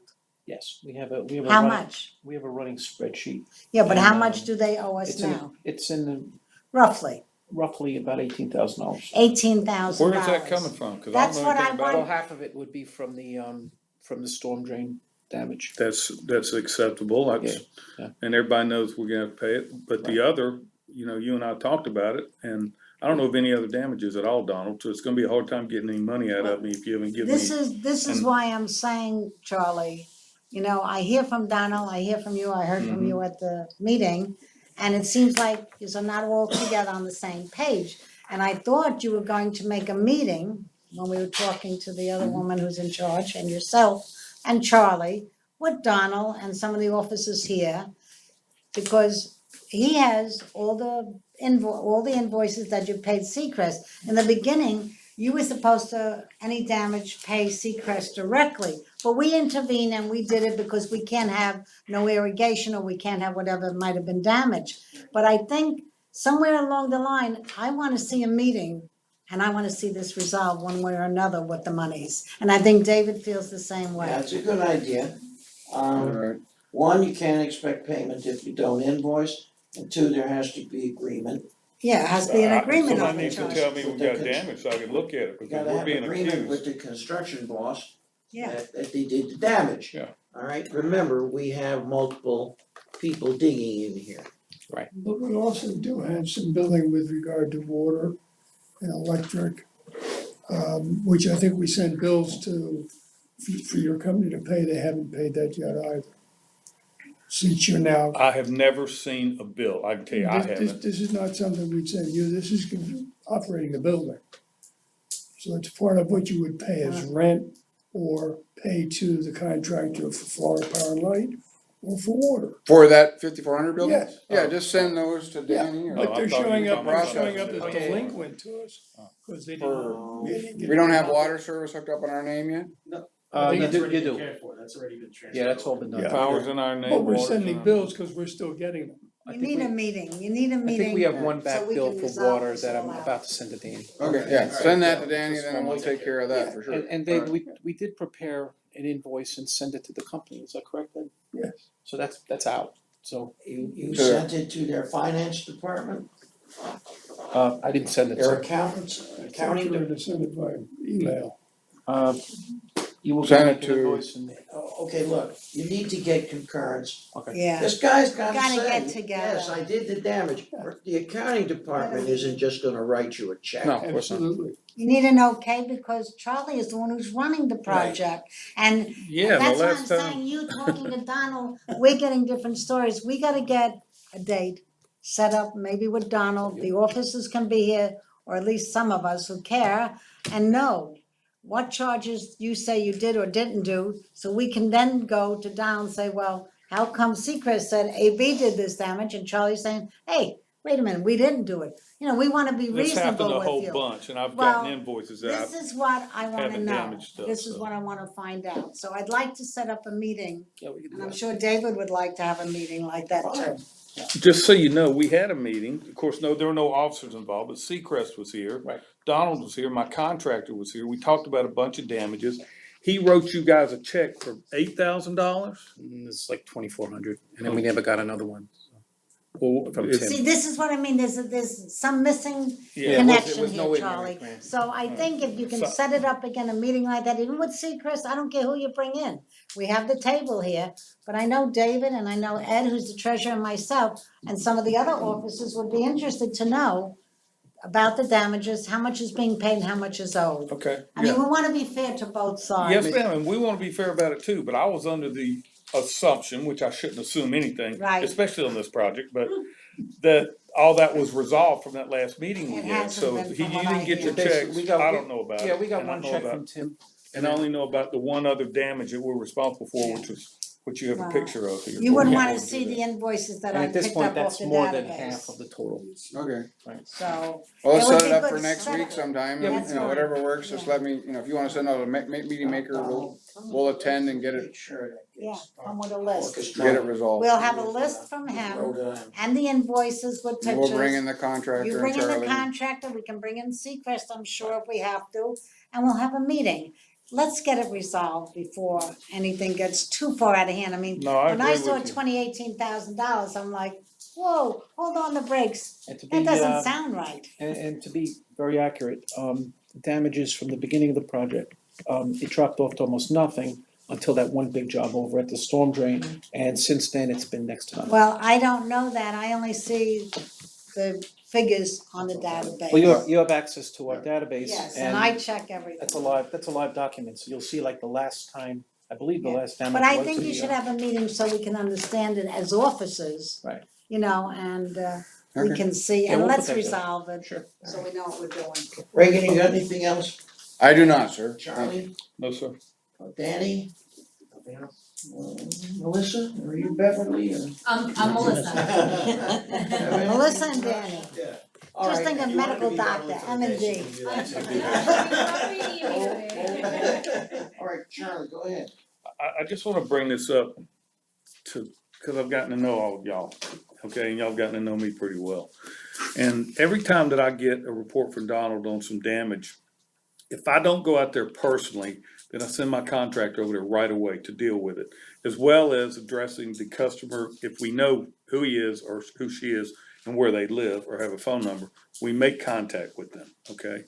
Yes, we have a How running, much? we have a running spreadsheet. Yeah, but how And, much do they owe us It's in, now? it's in Roughly, roughly about $18,000. $18,000. Where is that coming from? Cause I That's don't know what anything I about Well, it. half of it would be from the storm drain damage. That's acceptable, that's, Yeah. and everybody knows we're gonna have to pay it, but the other, you know, you and I talked about it, and I don't know of any other damages at all, Donald, so it's gonna be a hard time getting any money out of me if you haven't given me. This is and- why I'm saying, Charlie, you know, I hear from Donald, I hear from you, I heard from you at the meeting. And it seems like you're not all together on the same page. And I thought you were going to make a meeting when we were talking to the other woman who's in charge and yourself and Charlie with Donald and some of the officers here. Because he has all the invoices that you paid Seacrest. In the beginning, you were supposed to, any damage, pay Seacrest directly. But we intervened and we did it because we can't have no irrigation or we can't have whatever might have been damaged. But I think somewhere along the line, I wanna see a meeting and I wanna see this resolved one way or another with the monies. And I think David feels the same way. Yeah, it's a good idea. alright, One, you can't expect payment if you don't invoice, and two, there has to be agreement. Yeah, it has to be an agreement on Somebody the needs to charge. tell me we got damage so I can look at it, You because gotta we're have being agreement with accused. the construction boss Yeah, that they did the damage. Yeah. Alright, remember, we have multiple people digging in here. But we also do have some billing with regard to water and electric, which I think we sent bills to, for your company to pay, they haven't paid that yet either. Since you're now, I have never seen a bill, I can tell you, I this haven't. is not something we'd send you, this is operating the building. So it's part of what you would pay as rent or pay to the contractor for Florida Power and Light or for water. for that 5400 building? Yes. Yeah, just send those to Danny or. Oh, But I they're thought you were showing up, talking they're about showing up something as else. delinquent to us, cause they For- didn't get. We don't have water service hooked up in our name yet? You do, you do. That's already been transferred. Yeah, that's all been done. Yeah. Power's in our name. But we're water's in sending our- bills, cause we're still getting them. I you think need a we- meeting, you need a I meeting. think we have one so back we bill can for resolve water this that all I'm out. about to send to Danny. Okay, yeah, send that to Danny, then we'll take care of that for sure. And Dave, we did prepare an invoice and send it to the company, is that correct then? Yes. So that's out, so, You Sure. sent it to their finance department, I didn't send it, their so, accountants, accounting Sure department. to send it by email. You will Send get it an to- invoice and Okay, look, you need to get concurrence. Yeah, This guy's gotta Gotta say, get together. yes, I did the damage. The accounting department isn't just gonna write you a check. No, of course not. Absolutely. you need an okay because Charlie is the one who's running the project. And Yeah, the that's why I'm last time, saying, you talking to Donald, we're getting different stories. We gotta get a date set up, maybe with Donald, the officers can be here, or at least some of us who care, and know what charges you say you did or didn't do, so we can then go to Donald and say, well, how come Seacrest said AB did this damage, and Charlie's saying, hey, wait a minute, we didn't do it. You know, we wanna be this happened reasonable a with whole you. bunch, and I've Well, gotten invoices out. This is what I wanna haven't know, damaged stuff, this is so. what I wanna find out, so I'd like to set up a meeting, Yeah, we can do and I'm that. sure David would like to have a meeting like that too. Just so you know, we had a meeting, of course, no, there were no officers involved, but Seacrest was here. Right. Donald was here, my contractor was here, we talked about a bunch of damages. He wrote you guys a check for $8,000? It's like 2,400, and then we never got another one. Well, From it's- Tim. See, this is what I mean, there's some missing Yeah, it connection was no here, ignorant Charlie. grant. So I think if you can So- set it up again, a meeting like that, even with Seacrest, I don't care who you bring in. We have the table here, but I know David and I know Ed, who's the treasurer, and myself, and some of the other officers would be interested to know about the damages, how much is being paid and how much is owed. Okay. I mean, we wanna be fair to both sides. Yes, ma'am, and we wanna be fair about it too, but I was under the assumption, which I shouldn't assume anything, Right. especially on this project, but that all that was resolved from that last meeting we It had, hasn't so been you from what I didn't get your hear. checks, We got- I don't know about it. Yeah, we got and I one know check about- from Tim. And I only know about the one other damage that we're responsible for, which was, what you have a Wow. picture of here. You wouldn't Yeah. wanna see the invoices that And I at this picked point, up off that's the more than half database, of the total. Okay, so. well, let's It would set it be up good for to next set week it. sometime, Yeah, and, that's you know, fine. whatever works, just Yeah. let me, you know, if you wanna send out a meeting maker, we'll attend and get it, Make sure that Yeah, gets come with a list. get it resolved. We'll have a list from him and the invoices with And we'll bring pictures. in the contractor You and bring in the Charlie. contractor, we can bring in Seacrest, I'm sure if we have to, and we'll have a meeting. Let's get it resolved before anything gets too far out of hand. I mean, No, I when I agree saw with you. $18,000, I'm like, whoa, hold on the brakes. And to That be, doesn't sound right. and to be very accurate, damages from the beginning of the project, it dropped off to almost nothing until that one big job over at the storm drain, and since then, it's been next to nothing. Well, I don't know that. I only see the figures on the database. Well, you have access to our database, Yes, and and I check everything. that's a live document, so you'll see like the last time, I believe the Yeah. last damage But I was think the, you should have a meeting so we can understand it as officers. Right. You know, and we Okay. can see, Yeah, and we'll let's put that together. resolve it, Sure. so we know what we're doing. Reagan, you got anything else? I do not, sir. Charlie, No, sir. Danny? Melissa, or you Beverly, or? I'm Melissa. Melissa and Danny. Yeah. All Just right, think of if you wanna medical be doctor, Beverly for the day, M&D. she can do that too. All right, Charlie, go ahead. I just wanna bring this up to, cause I've gotten to know all of y'all, okay, and y'all have gotten to know me pretty well. And every time that I get a report from Donald on some damage, if I don't go out there personally, then I send my contractor over there right away to deal with it, as well as addressing the customer, if we know who he is or who she is and where they live or have a phone number, we make contact with them, okay?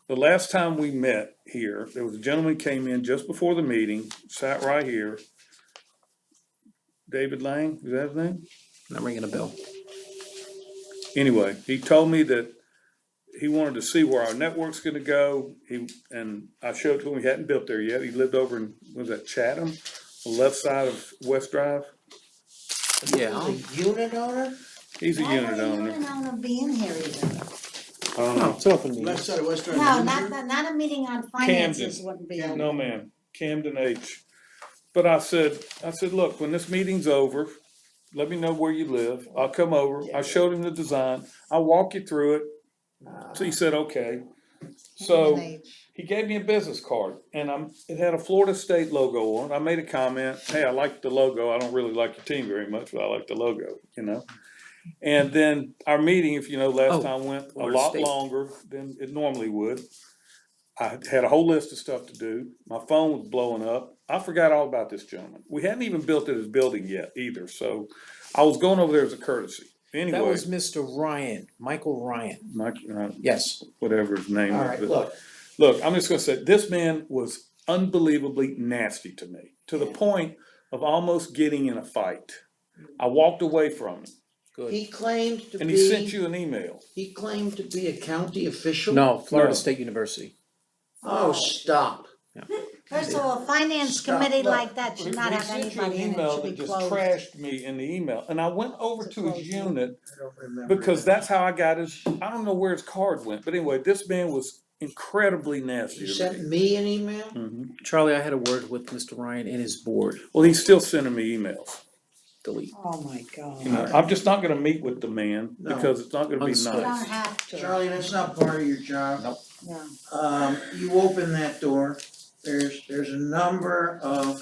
The last time we met here, there was a gentleman who came in just before the meeting, sat right here. David Lang, is that his name? I'm ringing a bell. Anyway, he told me that he wanted to see where our network's gonna go. And I showed to him, he hadn't built there yet. He lived over in, was that Chatham, the left side of West Drive? Yeah. The unit owner? He's a unit Why would a owner. unit owner be in here even? I don't know. It's open meeting. Left side of West Drive. No, not a meeting on finances wouldn't be open. No, ma'am, Camden H. But I said, look, when this meeting's over, let me know where you live. I'll come over. I showed him the design. I'll walk you through it. So he said, okay. So H. he gave me a business card and it had a Florida State logo on it. I made a comment, hey, I like the logo. I don't really like your team very much, but I like the logo, you know? And then our meeting, if you know, last time went a Florida lot State. longer than it normally would. I had a whole list of stuff to do. My phone was blowing up. I forgot all about this gentleman. We hadn't even built his building yet either, so I was going over there as a courtesy. That Anyway, was Mr. Ryan, Michael Ryan. Mike, Yes. whatever his name All is. right, but- look, Look, I'm just gonna say, this man was unbelievably nasty to me, to the point of almost getting in a fight. I walked away from him, He claimed to and he sent be, you an email. he claimed to be a county official? No, Florida No. State University. Oh, stop. First of all, a finance Stop. committee Look, like that should not He have sent you an anybody in it, email should be that just closed. trashed me in the email, and I went over It's a to his closed unit I don't remember because that. that's how I got his, I don't know where his card went, but anyway, this man was incredibly nasty He to sent me. me an email? Mhm. Charlie, I had a word with Mr. Ryan and his board. Well, he's still sending me emails. Delete. Oh, my God. You know, I'm just not gonna meet with the man No. because it's not gonna be Unspoken. You don't nice. have to, Charlie, that's not part of your job. no. You open that door, there's a number of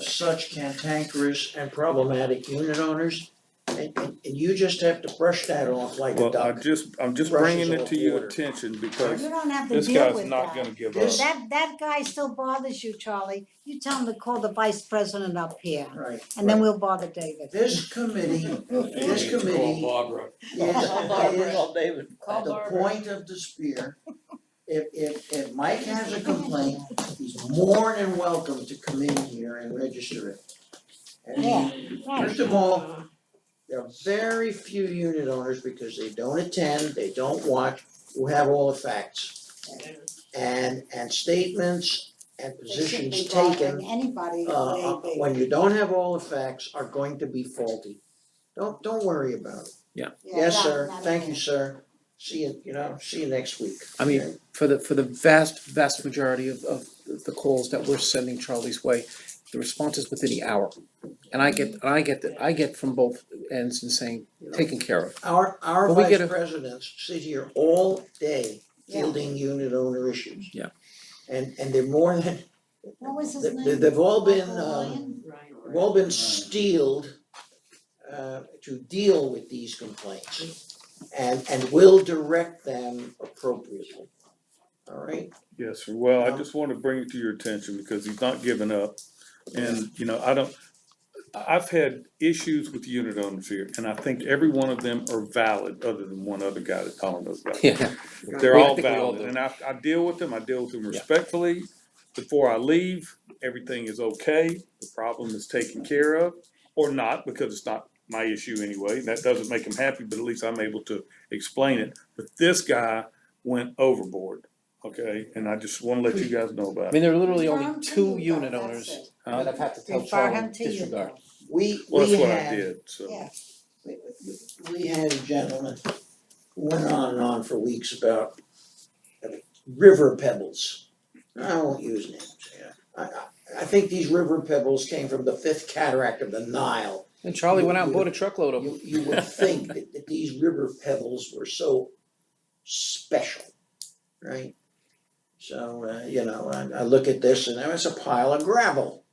such cantankerous and problematic unit owners. And you just have to brush that off like a Well, I'm duck. just Brushes bringing it off to your water. attention You because don't have to this deal guy's with not that. gonna give This- up. That guy still bothers you, Charlie. You tell him to call the vice president up here, Right. and then we'll bother David. This committee, Barbara. is the point of the spear. If Mike has a complaint, he's more than welcome to come in here and register it. And first of all, there are very few unit owners because they don't attend, they don't watch, who have all the facts. And statements and They shouldn't positions be bothering taken anybody, maybe. when you don't have all the facts are going to be faulty. Don't worry about it. Yeah, Yes, not- sir, not thank again. you, sir. See you next week. I mean, for the vast majority of the calls that we're sending Charlie's way, the response is within the hour. And I get from both ends and saying, taken care of. Our But we vice get a- presidents sit here all day fielding unit owner issues. Yeah. And they're more than, What was his they- name? they've all been, Michael Ryan? they've all been steeled to deal with these complaints. And will direct them appropriately. All right? Yes, sir. Well, I just want to bring it to your attention because he's not giving up. And, you know, I've had issues with unit owners here, and I think every one of them are valid, other than one other guy that Colin knows about. Yeah. They're I all think we all valid, do. and I deal with them respectfully. Before I leave, everything is okay, the problem is taken care of, or not, because it's not my issue anyway. That doesn't make him happy, but at least I'm able to explain it. But this guy went overboard, okay? And I just wanna let you guys know I about it. mean, there are literally only Confirm to two you, unit though, owners that's it. that I've had to tell Refer him Charlie to you, disregard. though. We Well, that's what I had, did, so. Yeah. we had a gentleman who went on and on for weeks about river pebbles. I won't use names, yeah. I think these river pebbles came from the fifth cataract of the Nile. And Charlie went out and bought a truckload of them. You would think that these river pebbles were so special, right? So, I look at this and it's a pile of gravel.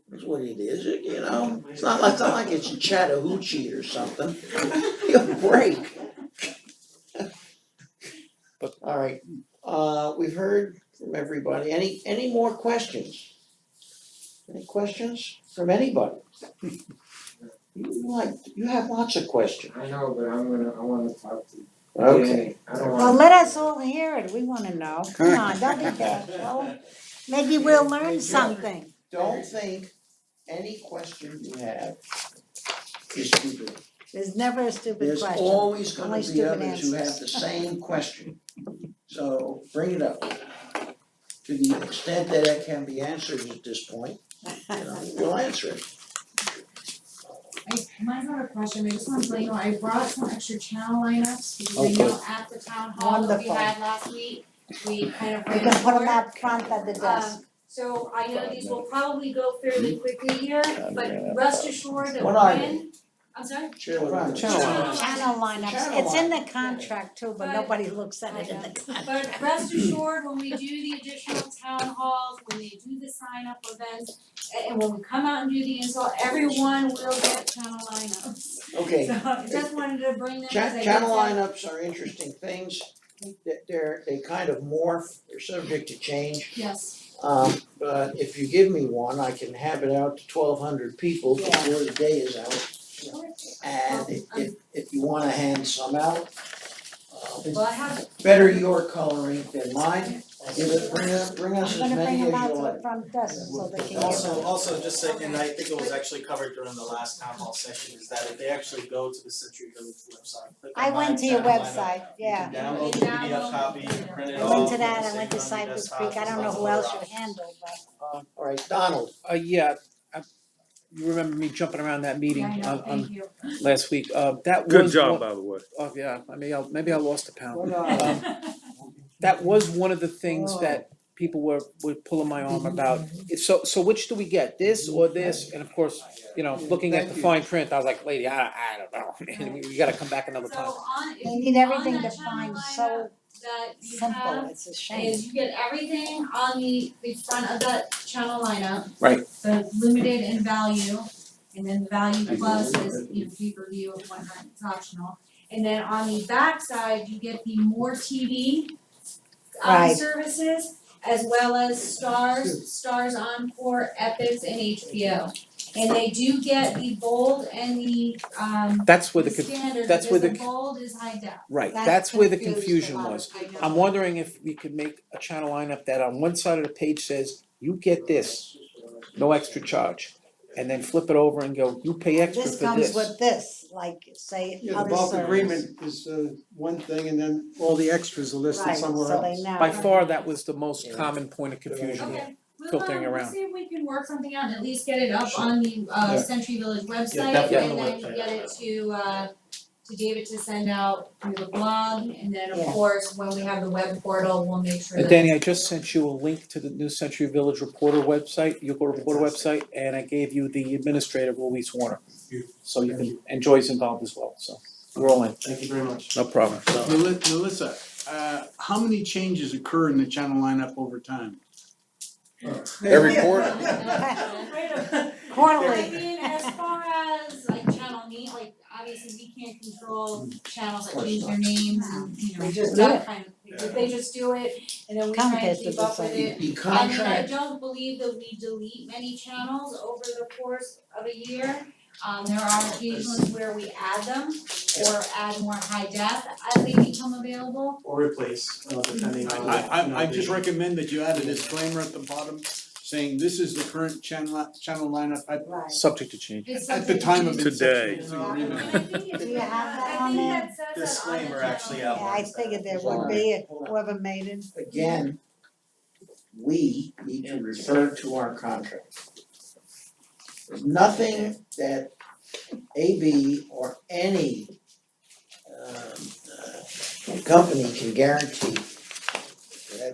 That's what it is, you know? It's not like it's Chattahoochee or something. You'll break. All right, we've heard from everybody. Any more questions? Any questions from anybody? You have lots of questions. I know, but I wanna talk to Okay. Danny. I don't Well, wanna. let us all hear it, we wanna know. Come on, don't be bashful. Maybe we'll learn something. Don't think any question you have is stupid. There's never a stupid There's question. always gonna Only be stupid others who have answers. the same question. So bring it up. To the extent that it can be answered at this point, we'll answer it. Mine's not a question, but I just wanted to let you know, I brought some extra channel lineups, because I Okay. know at the town hall that we Wonderful. had last week, we kind of We ran can put them short. out front at the desk. So I know these will probably go fairly quickly here, but rest assured that What are when, I'm sorry? Channel Channel Channel lineups, Channel it's in the lineups. contract too, but But- nobody looks at it in the contract. But rest assured, when we do the additional town halls, when they do the sign up events, and when we come out and do the install, everyone will get channel lineups. Okay. So I just wanted to bring them as I Channel did that. lineups are interesting things. They kind of morph, they're subject to change. Yes, But if you give me one, I can have it out to 1,200 people Yeah. before the day is out. And if you wanna hand some out, well, I have, better your coloring than mine, Bring us as I'm gonna bring many them as out you to like. the front desk so they can. Also just say, and I think it was actually covered during the last town hall session, is that if they actually go to the Century Village website, click on I went My to your Channel Lineup, website, yeah. you can download the PDF copy, you can print it I off. went to that, and I save went to it on your Cypress desktop, Creek, I don't there's know lots who of else other you options. handled, but. Alright, Donald, Yeah, you remember me jumping around that meeting Yeah, I know, on thank you. last week, that was Good job, one- by the way. Oh, yeah, maybe I lost a pound. what are, That was one of the things that people were pulling my arm about. So which do we get, this or this? And of course, looking at the fine print, I was like, lady, I don't know, we gotta come back another So time. on, if They you, need everything on that defined channel so lineup that you simple, have, it's a shame. is you get everything on the front of that channel lineup. Right. The limited in value, and then the value plus is, pay-per-view of $100, it's optional. And then on the back side, you get the more TV Right. services, as well as Stars Encore, Epics, and HBO. And they do get the bold and the That's where the standard, that's where because the- the bold is high def. right, That that's where the confused a confusion lot of was. people. I'm wondering if we could make a channel lineup that on one side of the page says, you get this, no extra charge. And then flip it over and go, you pay extra This for comes this. with this, like, say, Yeah, the other bulk service. agreement is one thing and then all the extras are listed somewhere Right, else. so they know. By far, that was the most Yeah. common point of confusion. Okay, we'll Filtering we'll around. see if we can work something out and at least get it up Sure. on the Yeah. Century Village website, definitely and on the then website. get it to David to send out through the blog, and then of Yeah. course, when we have the web portal, we'll make sure that. Danny, I just sent you a link to the New Century Village Reporter website, Yuko Reporter website, and I gave you the administrator, Louise Warner. So you can, and Joy's involved as well, so we're all in, Thank you very much. No problem. Melissa, how many changes occur in the channel lineup over time? Every quarter. Quarterly. I mean, as far as like channel name, like obviously we can't control channels that change their names and, They just do that it. kind of thing. They just do it, and then we try and Comcast keep did the up with same. it. the I mean, I contract, don't believe that we delete many channels over the course of a year. There are occasions where we add them or add more high def as they become available. Or replace, depending on. I just recommend that you add a disclaimer at the bottom saying this is the current channel lineup Right. subject to change. It's at the subject time to of change. Today. inception of the And agreement. I think it's, Do you have that I on think there? that says that on the Disclaimer actually channel. Yeah, I figured there would be, whoever made it. again, we need to refer to our contract. There's nothing that AB or any company can guarantee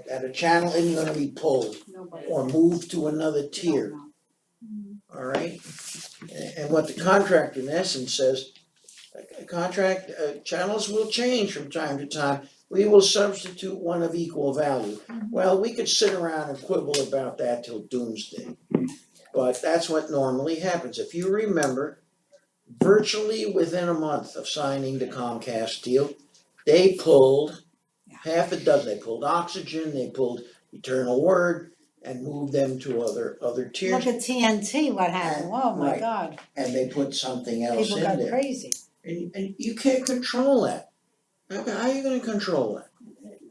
that a channel isn't gonna be pulled Nobody. or moved to another tier, alright? And what the contract in essence says, channels will change from time to time. We will substitute one of equal value. Well, we could sit around and quibble about that till doomsday. But that's what normally happens. If you remember, virtually within a month of signing the Comcast deal, they pulled half a dozen. They pulled Oxygen, they pulled Eternal Word, and moved them to other tiers. Look at TNT, what happened, oh my Right. God, And they put something else people in got there. crazy And you can't control that. How are you gonna control that?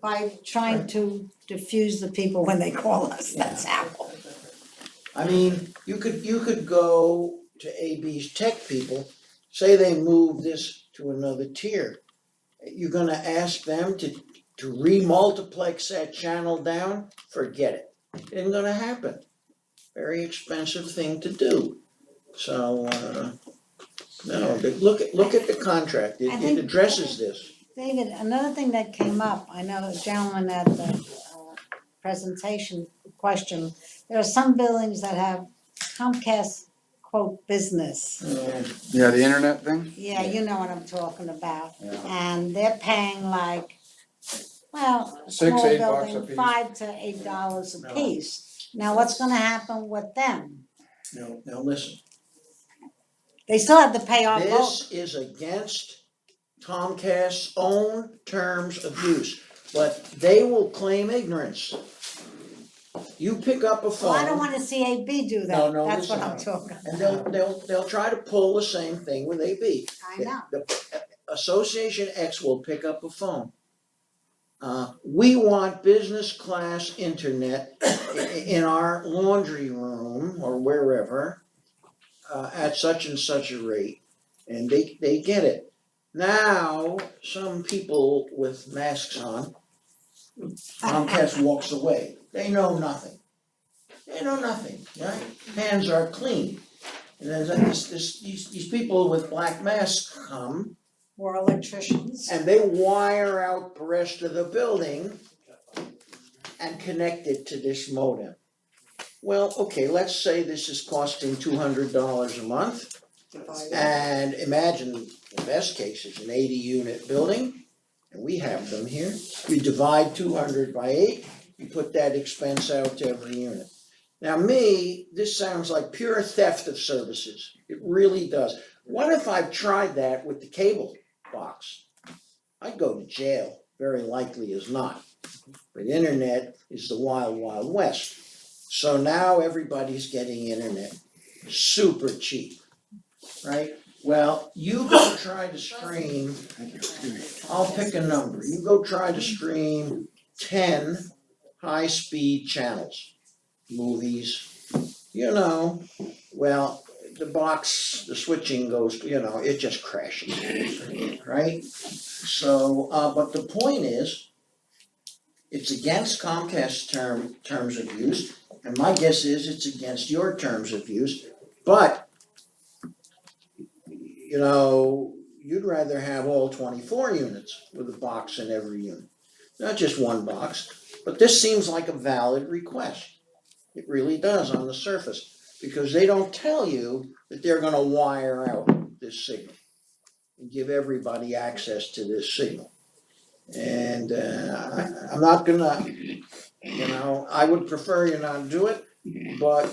by trying to diffuse the people when they call us, that's how. I mean, you could go to AB's tech people, say they move this to another tier. You're gonna ask them to remultiplex that channel down? Forget it. Isn't gonna happen. Very expensive thing to do. So, no, look at the contract. I think- It addresses this. David, another thing that came up, I know a gentleman at the presentation question, there are some buildings that have Comcast quote business. Yeah, the internet thing? Yeah, you know what I'm talking about. Yeah. And they're paying like, well, a $6, small $8 a building, piece. $5 to $8 a piece. Now, what's gonna happen with them? Now listen. They still have to pay our vote. This is against Comcast's own terms of use, but they will claim ignorance. You pick up a phone. Well, I don't wanna see AB do that, No, that's what listen. I'm talking about. And they'll try to pull the same thing with AB. I know. The Association X will pick up a phone. We want business class internet in our laundry room or wherever, at such and such a rate, and they get it. Now, some people with masks on, Comcast walks away, they know nothing. They know nothing, right? Hands are clean. And then these people with black masks come, Or electricians. and they wire out the rest of the building and connect it to this modem. Well, okay, let's say this is costing $200 a month, and imagine the best case is an 80-unit building, and we have them here. You divide 200 by 8, you put that expense out to every unit. Now this sounds like pure theft of services. It really does. What if I've tried that with the cable box? I'd go to jail, very likely as not. But internet is the wild, wild west. So now everybody's getting internet, super cheap, right? Well, you go try to stream, I'll pick a number, you go try to stream 10 high-speed channels, movies, well, the switching goes, it just crashes, right? So, but the point is, it's against Comcast's terms of use, and my guess is it's against your terms of use, but you'd rather have all 24 units with a box in every unit, not just one box. But this seems like a valid request. It really does on the surface, because they don't tell you that they're gonna wire out this signal and give everybody access to this signal. And I'm not gonna, I would prefer you not do it, but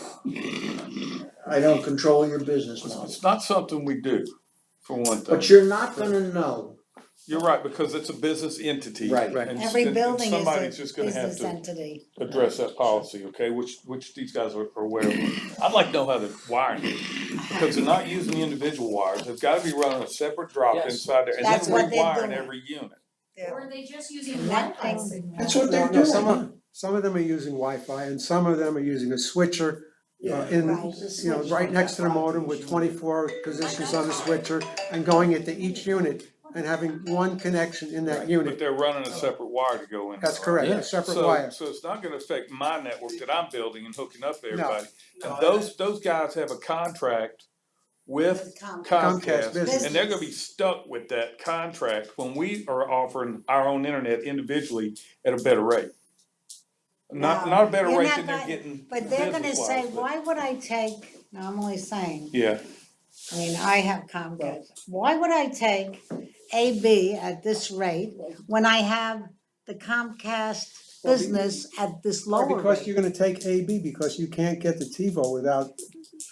I don't control your business model. It's not something we do, for one thing. But you're not gonna know. You're right, because it's a business entity. Right. and- Every and building somebody's is just a gonna have business to entity. address that policy, okay, which these guys are aware of. I'd like to know how to wire it, because they're not using the individual wires, they've gotta be running a separate drop Yes. inside there, and then That's what they're rewiring doing. every unit. Or are they just using Connecting. Wi-Fi signal? That's what they're No, doing. some of them are using Wi-Fi and some of them are using a switcher in, Right. right next to the modem with 24 positions on the switcher and going into each unit and having one connection in that But unit. they're running a separate wire to go in. That's correct, Yeah. a separate So- wire. So it's not gonna affect my network that I'm building and hooking up to No. everybody. And those guys have a contract with Comcast Comcast, Business. and they're gonna be stuck with that contract when we are offering our own internet individually at a better rate. Not Wow. a better You're rate not than they're gonna- getting But they're gonna business-wise, say, but- why would I take, now I'm only saying, Yeah, I mean, I have Comcast. Why would I take AB at this rate when I have the Comcast business at this lower Because rate? you're gonna take AB because you can't get the TiVo without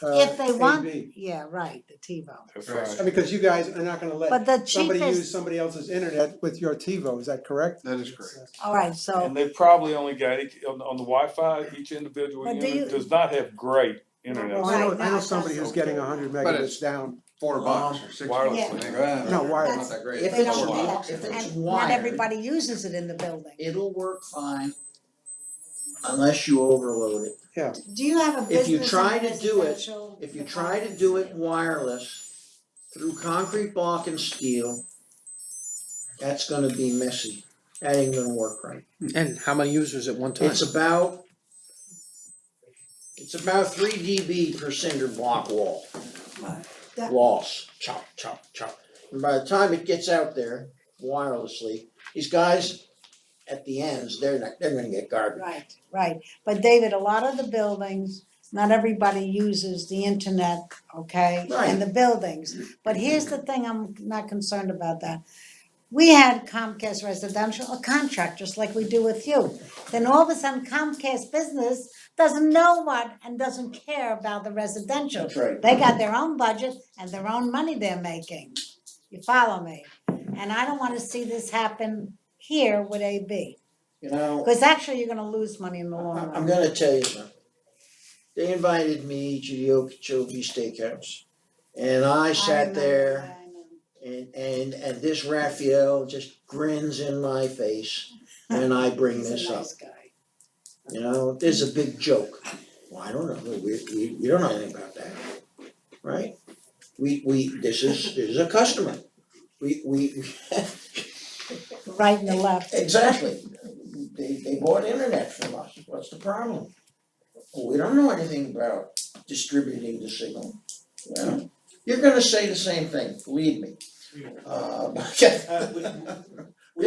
If they want, AB. yeah, right, the TiVo. that's right. And because you guys are not gonna But let the somebody use cheapest, somebody else's internet with your TiVo, is that correct? That is correct. all right, so, And they've probably only got, on the Wi-Fi, each individual But do unit you- does not have great internet. Well, I know, Right, I know that somebody who's doesn't- getting 100 But it's- megabits down. $4 or $6. wireless. Yeah. I think, ah, No, wireless. Not that great. If they it's don't wi- want if it, it's and not wired, everybody uses it in the building. it'll work fine unless you overload it. Do you have a If you business try and to do it- residential? If you try to do it wireless through concrete block and steel, that's gonna be messy. That ain't gonna work right. And how many users at one time? It's about 3 dB per cinder block wall. That- Loss, chop, chop, chop. And by the time it gets out there wirelessly, these guys at the ends, they're gonna get garbage. Right, right, but David, a lot of the buildings, not everybody uses the internet, okay? Right. In the buildings, but here's the thing, I'm not concerned about that. We had Comcast Residential, a contract, just like we do with you. Then all of a sudden Comcast Business doesn't know what and doesn't care about the residential. That's right. They got their own budget and their own money they're making. You follow me? And I don't wanna see this happen here with AB. You know, Because actually, you're gonna lose money in the long I'm run. gonna tell you something. They invited me to the Okeechobee Steakhouse. And I sat there and this Raphael just grins in my face. when I bring this up. You know, this is a big joke. Well, I don't know, we don't know anything about that, right? This is a customer. We Right and the left. exactly. They bought internet from us, what's the problem? Well, we don't know anything about distributing the signal. Well, you're gonna say the same thing, believe me. We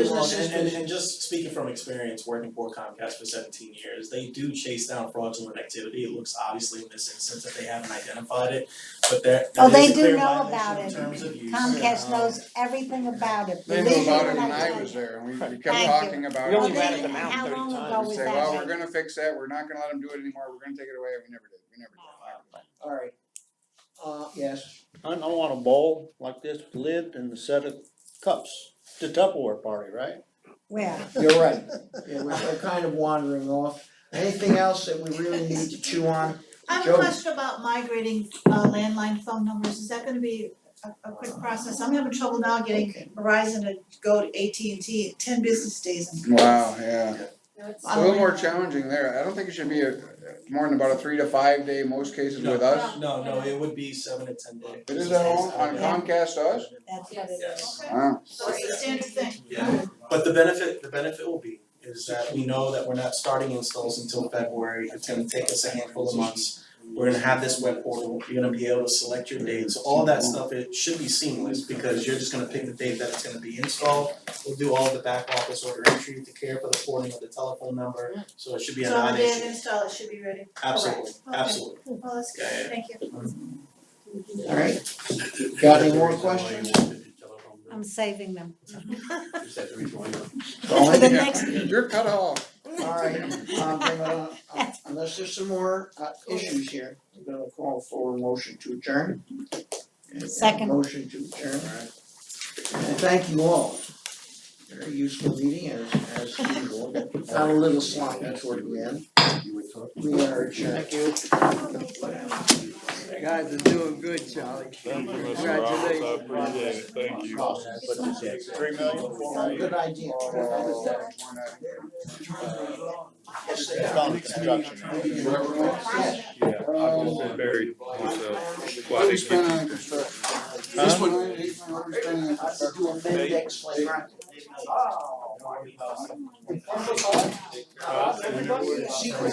won't, Business is and just speaking from experience, working for Comcast for 17 years, they do chase down fraudulent activity. It looks obviously in this instance that they haven't identified it, but that Oh, is they a do clear know violation about in it. terms of use. Comcast knows everything about it. They Believe knew me about it when when I I tell was you. there, and we kept Thank you. talking about it. Well, they- how long ago We was say, that? well, we're gonna fix that, we're not gonna let them do it anymore, we're gonna take it away, we never did, we never did. Alright. Yes, I want a bowl like this with lid and a set of cups. It's a Tupperware party, right? Where? you're right. Yeah, we're kind of wandering off. Anything else that we really need to chew on? I have Joe. a question about migrating landline phone numbers, is that gonna be a quick process? I'm having trouble now getting Verizon to go to AT&T 10 business days and. Wow, yeah, it's a little more challenging there, I don't think it should be more than about a 3 to 5 day, most cases with us. No, it would be 7 to 10 days. It is that all on Comcast us? That's what it is. Wow. So it's a standard thing. Yeah, but the benefit will be is that we know that we're not starting installs until February. It's gonna take us a handful of months. We're gonna have this web portal, you're gonna be able to select your date, so all that stuff, it should be seamless because you're just gonna pick the date that it's gonna be installed. We'll do all the back office order entry to care for the porting of the telephone number, so it should be a So on the day of non-issue. install, it should be ready. Absolutely, Okay. absolutely. Well, that's good, Yeah, yeah. thank you. Alright, got any more questions? I'm saving them. For the next You're cut off. Alright, unless there's some more issues here, I'm gonna call for a motion to adjourn. Second. Motion to adjourn. And thank you all. Very useful meeting as usual, got a little sloppy toward the end. We are adjourned. Guys are doing good, Charlie. Congratulations. Thank you. Good idea. Yes, they are. Yeah, I've just been buried myself. Why What they we spent get on construction? Huh? This one, what we spent on construction? Do a Mendex flagrant. Secret.